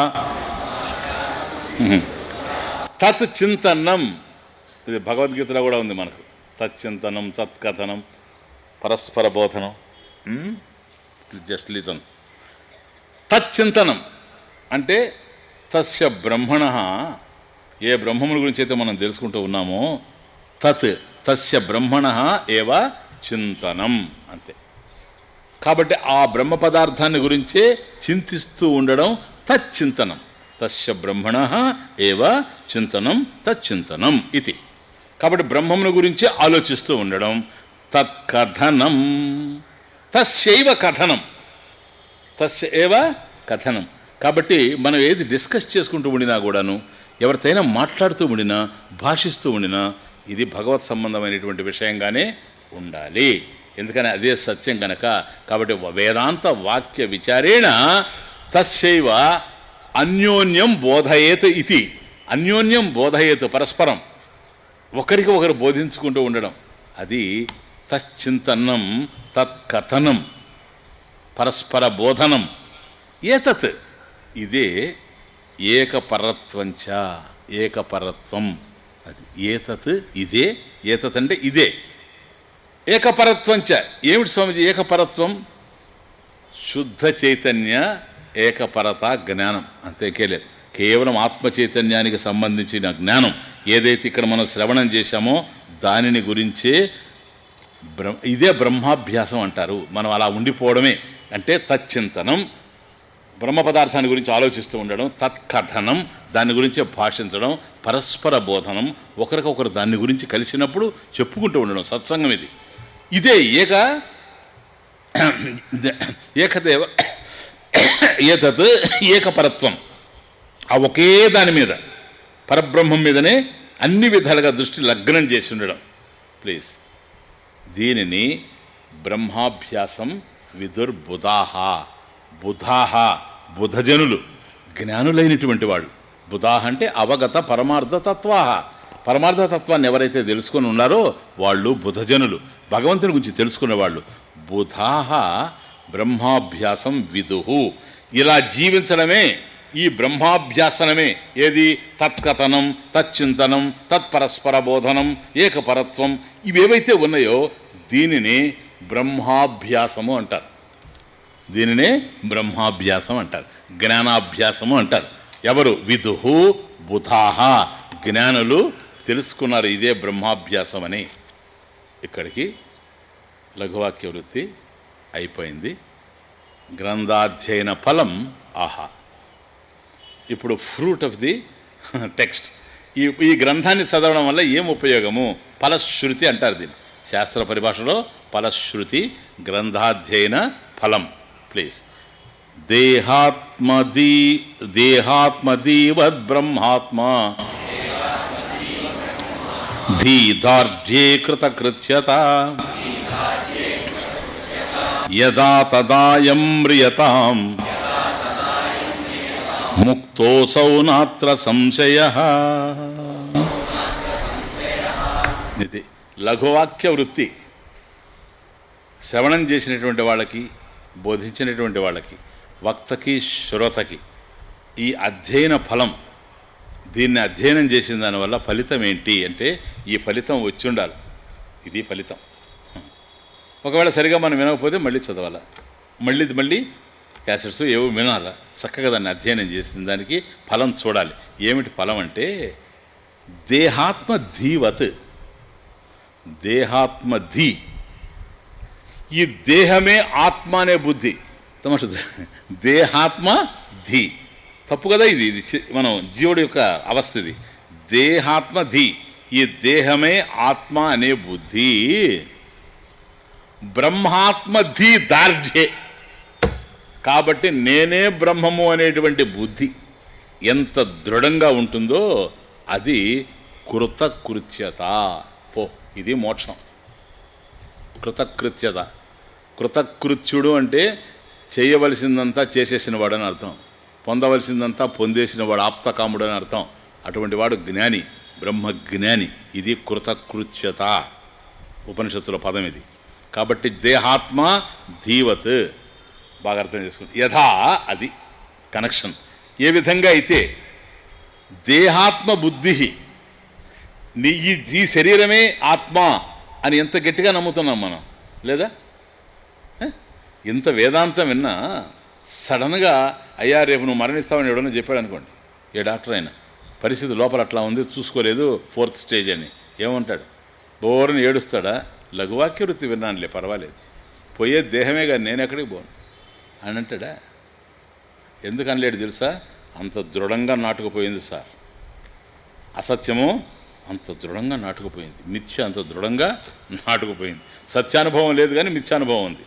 S1: తత్ చింతనం, ఇది భగవద్గీతలో కూడా ఉంది మనకు. తచ్చింతనం, తత్కథనం, పరస్పర బోధనం. Just listen. తచ్చింతనం అంటే తస్య బ్రహ్మణ, ఏ బ్రహ్మముల గురించి అయితే మనం తెలుసుకుంటూ ఉన్నామో, తస్య బ్రహ్మణ ఏవ చింతనం, అంతే. కాబట్టి ఆ బ్రహ్మ పదార్థాన్ని గురించే చింతిస్తూ ఉండడం తచ్చింతనం. తస్య బ్రహ్మణ ఏవ చింతనం తచ్చింతనం ఇది. కాబట్టి బ్రహ్మమును గురించి ఆలోచిస్తూ ఉండడం. తత్కథనం, తస్యైవ కథనం, తస్య ఏవ కథనం. కాబట్టి మనం ఏది డిస్కస్ చేసుకుంటూ ఉండినా కూడాను, ఎవరితోనైనా మాట్లాడుతూ ఉండినా, భాషిస్తూ ఉండినా, ఇది భగవత్ సంబంధమైనటువంటి విషయంగానే ఉండాలి. ఎందుకని అదే సత్యం కనుక. కాబట్టి వేదాంత వాక్య విచారేణ తస్యైవ అన్యోన్యం బోధయేత్ ఇది. అన్యోన్యం బోధయేత్, పరస్పరం ఒకరికి ఒకరు బోధించుకుంటూ ఉండడం, అది తచ్చింతనం, తత్కథనం, పరస్పర బోధనం. ఏతత్, ఇదే ఏకపరత్వంచ, ఏకపరత్వం. అది ఏతత్, ఇదే. ఏతత్ అంటే ఇదే. ఏకపరత్వంచ, ఏమిటి స్వామిజీ ఏకపరత్వం? శుద్ధ చైతన్య ఏకపరత జ్ఞానం, అంతేకేలేదు. కేవలం ఆత్మ చైతన్యానికి సంబంధించిన జ్ఞానం ఏదైతే ఇక్కడ మనం శ్రవణం చేశామో దానిని గురించే ఇదే బ్రహ్మాభ్యాసం అంటారు. మనం అలా ఉండిపోవడమే అంటే తచ్చింతనం, బ్రహ్మ పదార్థాన్ని గురించి ఆలోచిస్తూ ఉండడం. తత్కథనం, దాని గురించే భాషించడం. పరస్పర బోధనం, ఒకరికొకరు దాని గురించి కలిసినప్పుడు చెప్పుకుంటూ ఉండడం, సత్సంగం ఇది. ఇదే ఏకదేవ ఏతత్ ఏకపరత్వం. ఆ ఒకే దాని మీద, పరబ్రహ్మం మీదనే అన్ని విధాలుగా దృష్టి లగ్నం చేసి ఉండడం. ప్లీజ్, దీనిని బ్రహ్మాభ్యాసం విదుర్బుధాః. బుధాః, బుధజనులు, జ్ఞానులైనటువంటి వాళ్ళు. బుధాః అంటే అవగత పరమార్థ తత్వాః. పరమార్థ తత్వాన్ని ఎవరైతే తెలుసుకొని ఉన్నారో వాళ్ళు బుధజనులు, భగవంతుని గురించి తెలుసుకున్న వాళ్ళు. బుధాః బ్రహ్మాభ్యాసం విదుః. ఇలా జీవించడమే ఈ బ్రహ్మాభ్యాసనమే. ఏది? తత్కథనం, తచ్చింతనం, తత్పరస్పర బోధనం, ఏకపరత్వం, ఇవేవైతే ఉన్నాయో దీనిని బ్రహ్మాభ్యాసము అంటారు. దీనినే బ్రహ్మాభ్యాసం అంటారు, జ్ఞానాభ్యాసము అంటారు. ఎవరు? విదుః బుధాః, జ్ఞానులు తెలుసుకున్నారు ఇదే బ్రహ్మాభ్యాసం అని. ఇక్కడికి లఘువాక్య వృత్తి అయిపోయింది. గ్రంథాధ్యయన ఫలం ఆహా. ఇప్పుడు ఫ్రూట్ ఆఫ్ ది టెక్స్ట్. ఈ గ్రంథాన్ని చదవడం వల్ల ఏం ఉపయోగము? ఫలశ్రుతి అంటారు దీన్ని శాస్త్ర పరిభాషలో. ఫలశ్రుతి, గ్రంథాధ్యయన ఫలం. ప్లీజ్. దేహాత్మదీవద్ బ్రహ్మాత్మ ధీదార్ఢ్యే కృతకృత్యత యదా తదాయం మ్రియతాం ముక్తోసౌ నాత్ర సంశయః. ఇది లఘువాక్య వృత్తి. శ్రవణం చేసినటువంటి వాళ్ళకి, బోధించినటువంటి వాళ్ళకి, వక్తకి, శ్రోతకి ఈ అధ్యయన ఫలం, దీన్ని అధ్యయనం చేసిన దానివల్ల ఫలితం ఏంటి అంటే ఈ ఫలితం వచ్చి ఉండాలి. ఇది ఫలితం. ఒకవేళ సరిగా మనం వినకపోతే మళ్ళీ చదవాలా, మళ్ళీ క్యాసెట్స్ ఏవో వినాలా. చక్కగా దాన్ని అధ్యయనం చేసిన దానికి ఫలం చూడాలి. ఏమిటి ఫలం అంటే దేహాత్మ ధీవత్. దేహాత్మ ధీ, ఈ దేహమే ఆత్మ అనే బుద్ధి. తమాషా, దేహాత్మ ధీ తప్పు కదా. ఇది మనం జీవుడి యొక్క అవస్థ. ఇది దేహాత్మ ధీ, ఈ దేహమే ఆత్మ అనే బుద్ధి. బ్రహ్మాత్మ ధీ దార్ఢ్యే, కాబట్టి నేనే బ్రహ్మము అనేటువంటి బుద్ధి ఎంత దృఢంగా ఉంటుందో అది కృతకృత్యత. పో, ఇది మోక్షం. కృతకృత్యత. కృతకృత్యుడు అంటే చేయవలసిందంతా చేసేసిన వాడు అని అర్థం, పొందవలసిందంతా పొందేసిన వాడు, ఆప్తకాముడు అని అర్థం. అటువంటి వాడు జ్ఞాని, బ్రహ్మజ్ఞాని. ఇది కృతకృత్యత, ఉపనిషత్తుల పదం ఇది. కాబట్టి దేహాత్మ ధీవత్ బాగా అర్థం చేసుకుంది. యథా, అది కనెక్షన్. ఏ విధంగా అయితే దేహాత్మ బుద్ధి, ఈ శరీరమే ఆత్మ అని ఎంత గట్టిగా నమ్ముతున్నాం మనం, లేదా? ఇంత వేదాంతం విన్నా సడన్గా అయ్యా రేపు నువ్వు మరణిస్తావని ఎవడన్నా చెప్పాడు అనుకోండి, ఏ డాక్టర్ అయినా పరిస్థితి లోపల అట్లా ఉంది, చూసుకోలేదు, 4th స్టేజ్ అని ఏమంటాడు? బోరని ఏడుస్తాడా? లఘువాక్య వృత్తి విన్నానులే, పర్వాలేదు, పోయే దేహమే కానీ నేను ఎక్కడికి పోను అని అంటాడా? ఎందుకు అనలేడు తెలుసా? అంత దృఢంగా నాటుకుపోయింది సార్. అసత్యము అంత దృఢంగా నాటుకుపోయింది, మిథ్య అంత దృఢంగా నాటుకుపోయింది. సత్యానుభవం లేదు కానీ మిథ్యానుభవం ఉంది,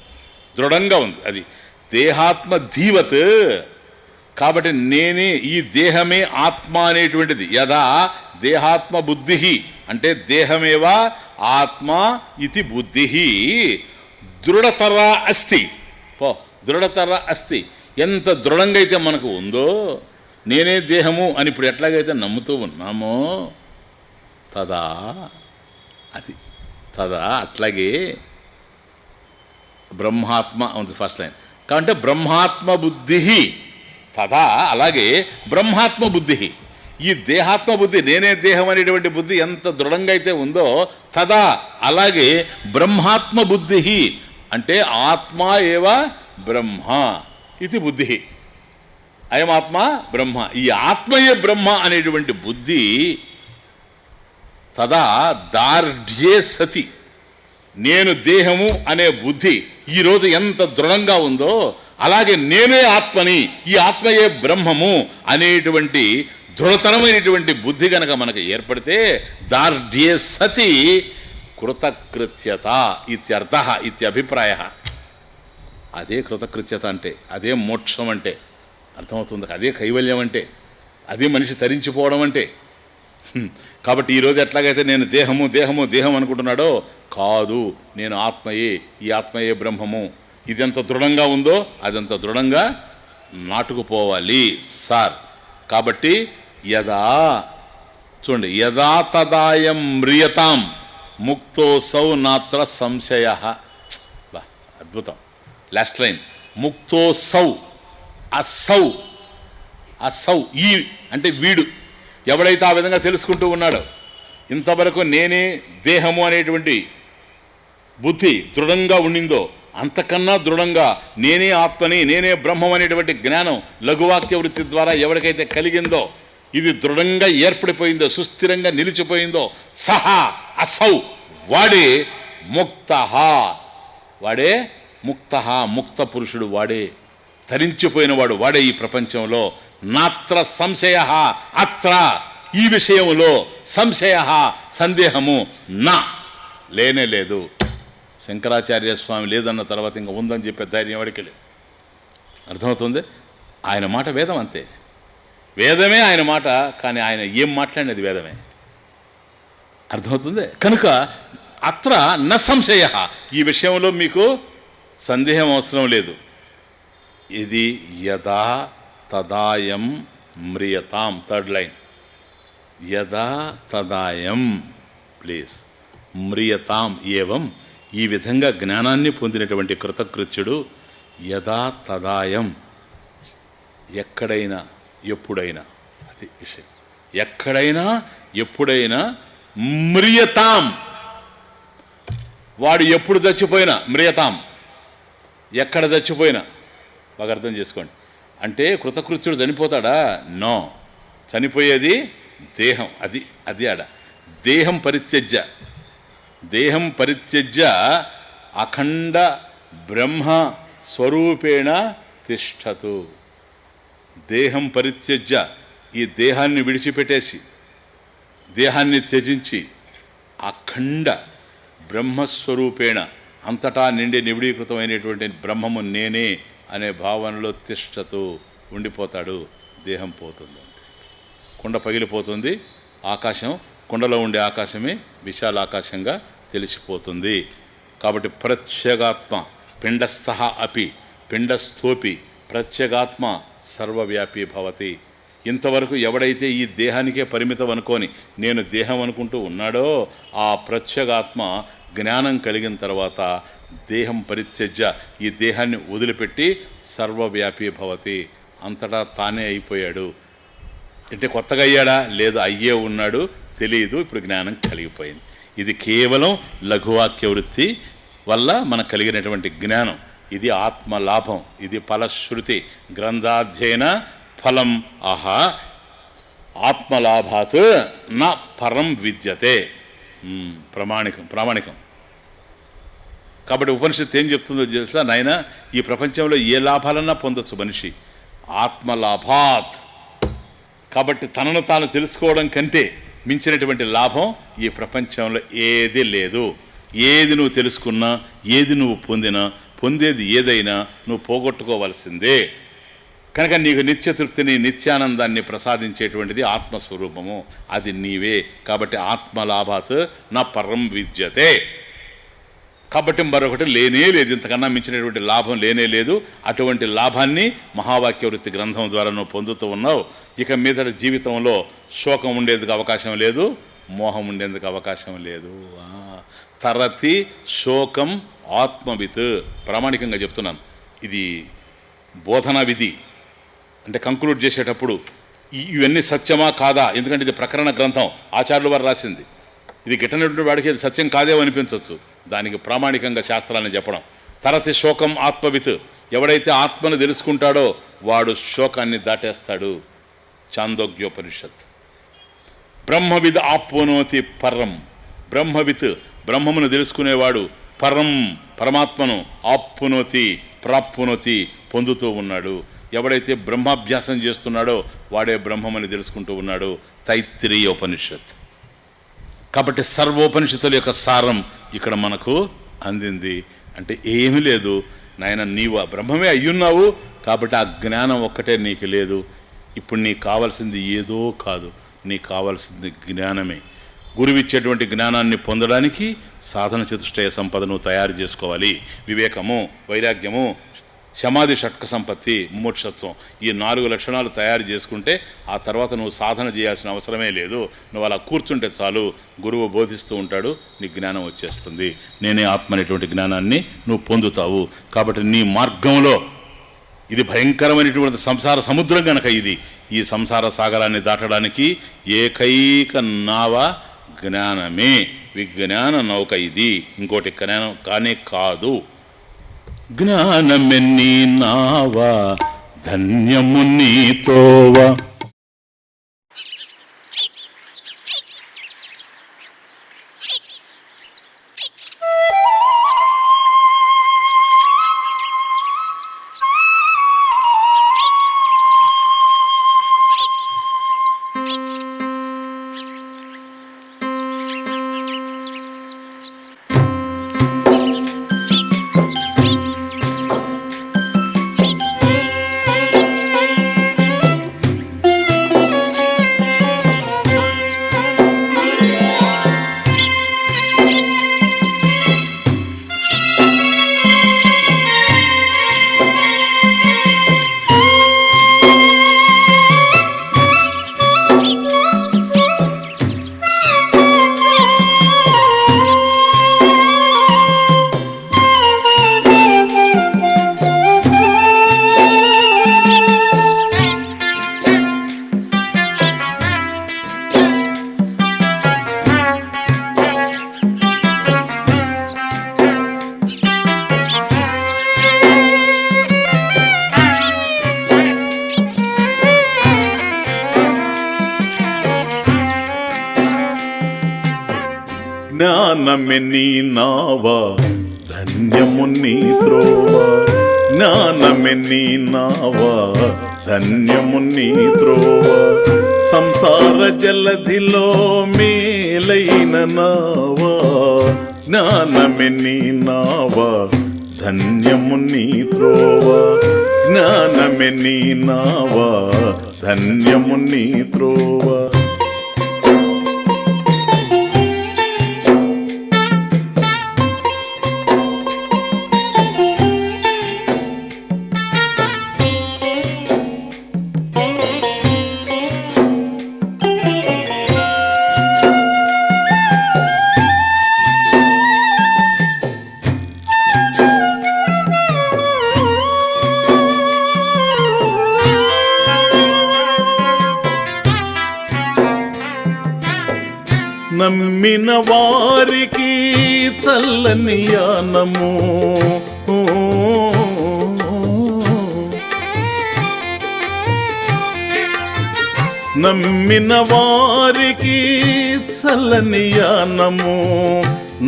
S1: దృఢంగా ఉంది. అది దేహాత్మ ధీవత్. కాబట్టి నేనే, ఈ దేహమే ఆత్మ అనేటువంటిది. యదా దేహాత్మ బుద్ధి అంటే దేహమేవా ఆత్మ ఇది బుద్ధి దృఢతర అస్తి. దృఢతర అస్తి. ఎంత దృఢంగా అయితే మనకు ఉందో, నేనే దేహము అని ఇప్పుడు ఎట్లాగైతే నమ్ముతూ ఉన్నామో, తదా, అది తదా అట్లాగే బ్రహ్మాత్మ ఉంది ఫస్ట్ లైన్. కాబట్టి బ్రహ్మాత్మ బుద్ధి తదా, అలాగే బ్రహ్మాత్మ బుద్ధి, ఈ దేహాత్మ బుద్ధి, నేనే దేహం అనేటువంటి బుద్ధి ఎంత దృఢంగా అయితే ఉందో, తదా అలాగే బ్రహ్మాత్మ బుద్ధి అంటే ఆత్మ ఏవ బ్రహ్మ ఇది బుద్ధి. అయం ఆత్మ బ్రహ్మ, ఈ ఆత్మయే బ్రహ్మ అనేటువంటి బుద్ధి తదా దార్ఢ్యే సతి, నేను దేహము అనే బుద్ధి ఈరోజు ఎంత దృఢంగా ఉందో, అలాగే నేనే ఆత్మని, ఈ ఆత్మయే బ్రహ్మము అనేటువంటి దృఢతరమైనటువంటి బుద్ధి కనుక మనకు ఏర్పడితే, దార్ఢ్యే సతి కృతకృత్యత ఇత్యర్థ ఇత్యభిప్రాయ. అదే కృతకృత్యత అంటే, అదే మోక్షం అంటే, అర్థమవుతుంది. అదే కైవల్యం అంటే, అదే మనిషి తరించిపోవడం అంటే. కాబట్టి ఈరోజు ఎట్లాగైతే నేను దేహము దేహము దేహం అనుకుంటున్నాడో, కాదు, నేను ఆత్మయే, ఈ ఆత్మయే బ్రహ్మము. ఇది ఎంత దృఢంగా ఉందో అదంత దృఢంగా నాటుకుపోవాలి సార్. కాబట్టి యదా, చూడండి, యదా తదాయం మ్రియతాం ముక్తోసౌ నాత్ర సంశయ. అద్భుతం. లాస్ట్ లైన్, ముక్తోసౌ, అసౌ, అసౌ, ఈ అంటే వీడు ఎవడైతే ఆ విధంగా తెలుసుకుంటూ ఉన్నాడో, ఇంతవరకు నేనే దేహము అనేటువంటి బుద్ధి దృఢంగా ఉండిందో, అంతకన్నా దృఢంగా నేనే ఆత్మని, నేనే బ్రహ్మం అనేటువంటి జ్ఞానం లఘువాక్య వృత్తి ద్వారా ఎవరికైతే కలిగిందో, ఇది దృఢంగా ఏర్పడిపోయిందో, సుస్థిరంగా నిలిచిపోయిందో, సహా అసౌ, వాడే ముక్త, వాడే ముక్త, ముక్త పురుషుడు, వాడే తరించిపోయినవాడు, వాడే ఈ ప్రపంచంలో. నాత్ర సంశయ, అత్ర ఈ విషయంలో సంశయ, సందేహము నా లేనే లేదు. శంకరాచార్య స్వామి లేదన్న తర్వాత ఇంకా ఉందని చెప్పే ధైర్యం వాడికి లేదు. అర్థమవుతుంది? ఆయన మాట వేదం, అంతే, వేదమే ఆయన మాట. కానీ ఆయన ఏం మాట్లాడినది వేదమే. అర్థమవుతుంది? కనుక అత్ర న సంశయ, ఈ విషయంలో మీకు సందేహం అవసరం లేదు. ఇది యదా తదాయం మ్రియతాం, థర్డ్ లైన్, యదా తదాయం, ప్లీజ్, మ్రియతాం ఏవం, ఈ విధంగా జ్ఞానాన్ని పొందినటువంటి కృతకృత్యుడు యదా తదాయం, ఎక్కడైనా ఎప్పుడైనా, అది విషయం, ఎక్కడైనా ఎప్పుడైనా మ్రియతాం, వాడు ఎప్పుడు చచ్చిపోయినా మ్రియతాం, ఎక్కడ చచ్చిపోయినా. బాగా అర్థం చేసుకోండి. అంటే కృతకృత్యుడు చనిపోతాడా? నో, చనిపోయేది దేహం. అది ఆడ దేహం పరిత్యజ్య, దేహం పరిత్యజ్య అఖండ బ్రహ్మ స్వరూపేణ తిష్టతు. దేహం పరిత్యజ్య, ఈ దేహాన్ని విడిచిపెట్టేసి, దేహాన్ని త్యజించి అఖండ బ్రహ్మస్వరూపేణ, అంతటా నిండి నిబిడీకృతమైనటువంటి బ్రహ్మము నేనే అనే భావనలో తిష్టతు ఉండిపోతాడు. దేహం పోతుంది, కుండ పగిలిపోతుంది, ఆకాశం, కుండలో ఉండే ఆకాశమే విశాల ఆకాశంగా తెలిసిపోతుంది. కాబట్టి ప్రత్యేగాత్మ పిండస్థ అపి పిండస్థోపి ప్రత్యేగాత్మ సర్వవ్యాపీ భవతి. ఇంతవరకు ఎవడైతే ఈ దేహానికే పరిమితం అనుకొని నేను దేహం అనుకుంటూ ఉన్నాడో ఆ ప్రత్యేగాత్మ జ్ఞానం కలిగిన తర్వాత దేహం పరిత్యజ్య ఈ దేహాన్ని వదిలిపెట్టి సర్వవ్యాపీ భవతి, అంతటా తానే అయిపోయాడు. అంటే కొత్తగా అయ్యాడా? లేదు, అయ్యే ఉన్నాడు, తెలియదు, ఇప్పుడు జ్ఞానం కలిగిపోయింది. ఇది కేవలం లఘువాక్య వృత్తి వల్ల మనకు కలిగినటువంటి జ్ఞానం. ఇది ఆత్మలాభం, ఇది ఫలశ్రుతి. గ్రంథాధ్యయన ఫలం ఆహా ఆత్మలాభాత్ నా పరం విద్యతే. ప్రామాణికం. కాబట్టి ఉపనిషత్తు ఏం చెప్తుందో తెలుసా నాయన, ఈ ప్రపంచంలో ఏ లాభాలన్నా పొందొచ్చు మనిషి, ఆత్మలాభాత్. కాబట్టి తనను తాను తెలుసుకోవడం కంటే మించినటువంటి లాభం ఈ ప్రపంచంలో ఏదీ లేదు. ఏది నువ్వు తెలుసుకున్నా, ఏది నువ్వు పొందినా, పొందేది ఏదైనా నువ్వు పోగొట్టుకోవాల్సిందే. కనుక నీకు నిత్యతృప్తిని, నిత్యానందాన్ని ప్రసాదించేటువంటిది ఆత్మస్వరూపము, అది నీవే. కాబట్టి ఆత్మలాభాత్ నా పరం విద్యతే. కాబట్టి మరొకటి లేనే లేదు, ఇంతకన్నా మించినటువంటి లాభం లేనే లేదు. అటువంటి లాభాన్ని మహావాక్య వృత్తి గ్రంథం ద్వారా నువ్వు పొందుతూ ఉన్నావు. ఇక మీదటి జీవితంలో శోకం ఉండేందుకు అవకాశం లేదు, మోహం ఉండేందుకు అవకాశం లేదు. తరతి శోకం ఆత్మవిత్. ప్రామాణికంగా చెప్తున్నాను, ఇది బోధనా విధి. అంటే కంక్లూడ్ చేసేటప్పుడు ఇవన్నీ సత్యమా కాదా, ఎందుకంటే ఇది ప్రకరణ గ్రంథం, ఆచార్యుల వారు రాసింది. ఇది గిట్టనటువంటి వాడికి అది సత్యం కాదేమో అనిపించవచ్చు. దానికి ప్రామాణికంగా శాస్త్రాన్ని చెప్పడం. తరతి శోకం ఆత్మవిత్. ఎవడైతే ఆత్మను తెలుసుకుంటాడో వాడు శోకాన్ని దాటేస్తాడు. చాందోగ్యోపనిషత్. బ్రహ్మవిద్ ఆప్నోతి పరం. బ్రహ్మవిత్, బ్రహ్మమును తెలుసుకునేవాడు పరం, పరమాత్మను ఆప్నోతి, ప్రాప్నోతి, పొందుతూ ఉన్నాడు. ఎవడైతే బ్రహ్మాభ్యాసం చేస్తున్నాడో వాడే బ్రహ్మమని తెలుసుకుంటూ ఉన్నాడు. తైత్తిరీయ ఉపనిషత్. కాబట్టి సర్వోపనిషత్తుల యొక్క సారం ఇక్కడ మనకు అందింది. అంటే ఏమీ లేదు నాయన, నీవు ఆ బ్రహ్మమే అయ్యున్నావు, కాబట్టి ఆ జ్ఞానం ఒక్కటే నీకు లేదు. ఇప్పుడు నీకు కావాల్సింది ఏదో కాదు, నీకు కావాల్సింది జ్ఞానమే. గురువిచ్చేటువంటి జ్ఞానాన్ని పొందడానికి సాధన చతుష్టయ సంపదను తయారు చేసుకోవాలి. వివేకము, వైరాగ్యము, శమాధి షట్క సంపత్తి, ముముక్షత్వం, ఈ 4 లక్షణాలు తయారు చేసుకుంటే ఆ తర్వాత నువ్వు సాధన చేయాల్సిన అవసరమే లేదు. నువ్వు అలా కూర్చుంటే చాలు, గురువు బోధిస్తూ ఉంటాడు, నీ జ్ఞానం వచ్చేస్తుంది. నేనే ఆత్మ అనేటువంటి జ్ఞానాన్ని నువ్వు పొందుతావు. కాబట్టి నీ మార్గంలో ఇది భయంకరమైనటువంటి సంసార సముద్రం కనుక ఇది, ఈ సంసార సాగరాన్ని దాటడానికి ఏకైక నావ జ్ఞానమే. విజ్ఞాన నౌక ఇది, ఇంకోటి జ్ఞానం కానే కాదు. జ్ఞానమెన్ని నావా ధన్యము నీతోవా. జ్ఞానమెన్ని నావా ధన్యము నీ త్రోవ. జ్ఞానమెన్ని నావా ధన్యము నీ త్రోవ. సంసార జలధిలో మేలైన నావా. జ్ఞానమెన్ని నావా ధన్యము నీ త్రోవ. జ్ఞానమెన్ని నావా ధన్యము నీ త్రోవ. నమ్మిన వారికి చల్లని యానము, నమ్మిన వారికి చల్లని యానము,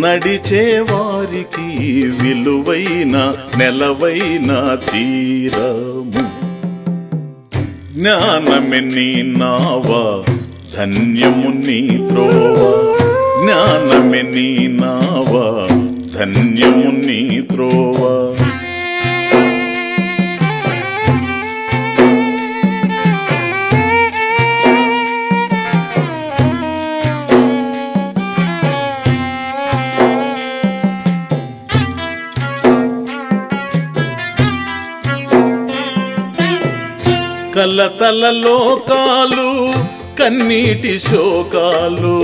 S1: నడిచే వారికి విలువైన నెలవైన తీరము. జ్ఞానమే నీ నావా, ధన్యము నీ త్రోవ, జ్ఞానమే నీ నావా, ధన్యము నీ త్రోవ. కలతల లోకాలు కన్నీటి శోకాలు,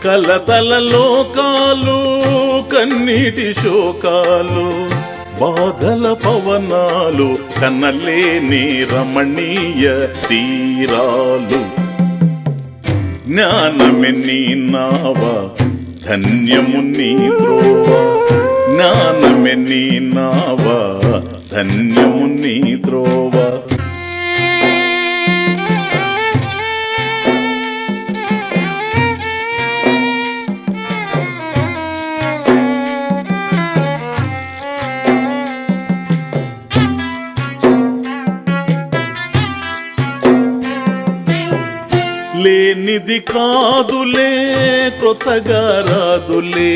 S1: కలతల లోకాలు కన్నీటి శోకాలు, బాధల పవనాలు కనలేని రమణీయ తీరాలు. జ్ఞానమే నీ నావా, ధన్యము నీ త్రోవ, జ్ఞానమే నీ నావా, ధన్యము నీ త్రోవ. లేనిది కాదులే కొత్తగా రాదులే,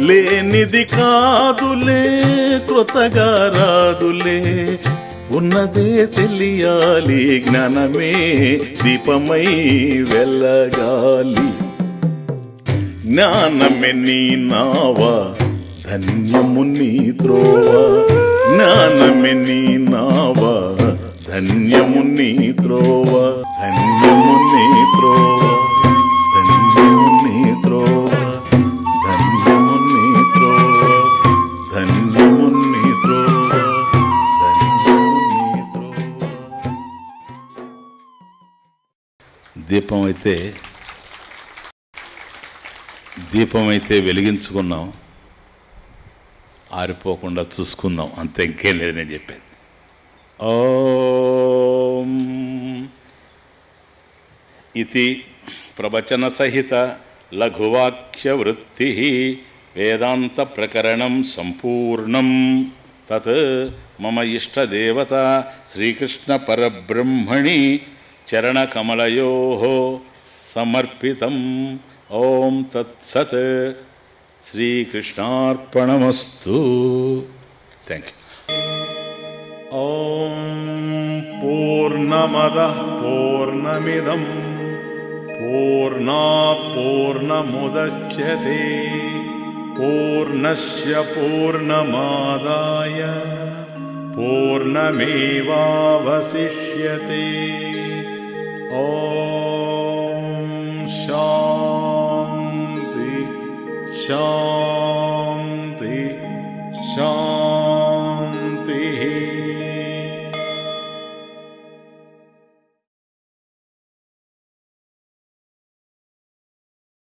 S1: లేనిది కాదులే కొత్తగా రాదులే, ఉన్నదే తెలియాలి జ్ఞానమే దీపమై వెలగాలి. జ్ఞానమే నీ నావా, ధన్యము నీ త్రోవ, జ్ఞానమే నీ నావా, ధన్యము నీ త్రోవ, ధన్యము నీ త్రోవ, ధన్యము నీ త్రోవ, ధన్యము నీ త్రోవ, ధన్యము నీ త్రోవ, ధన్యము నీ త్రోవ. దీపం అయితే వెలిగించుకున్నాం, ఆరిపోకుండా చూసుకుందాం, అంతే, ఇంకేం లేదు నేను చెప్పేది. ఓం ఇతి ప్రవచన సహిత లఘువాక్యవృత్తి వేదాంత ప్రకరణం సంపూర్ణం. తత్ మమ ఇష్టదేవత శ్రీకృష్ణ పరబ్రహ్మణి చరణకమలయోః సమర్పితం. ఓం తత్సత్. శ్రీకృష్ణార్పణమస్తు. Thank you. ఓం పూర్ణమదః పూర్ణమిదం పూర్ణాత్ పూర్ణముదచ్యతే పూర్ణస్య పూర్ణమాదాయ పూర్ణమేవావశిష్యతే. ఓం శాంతి శాంతి.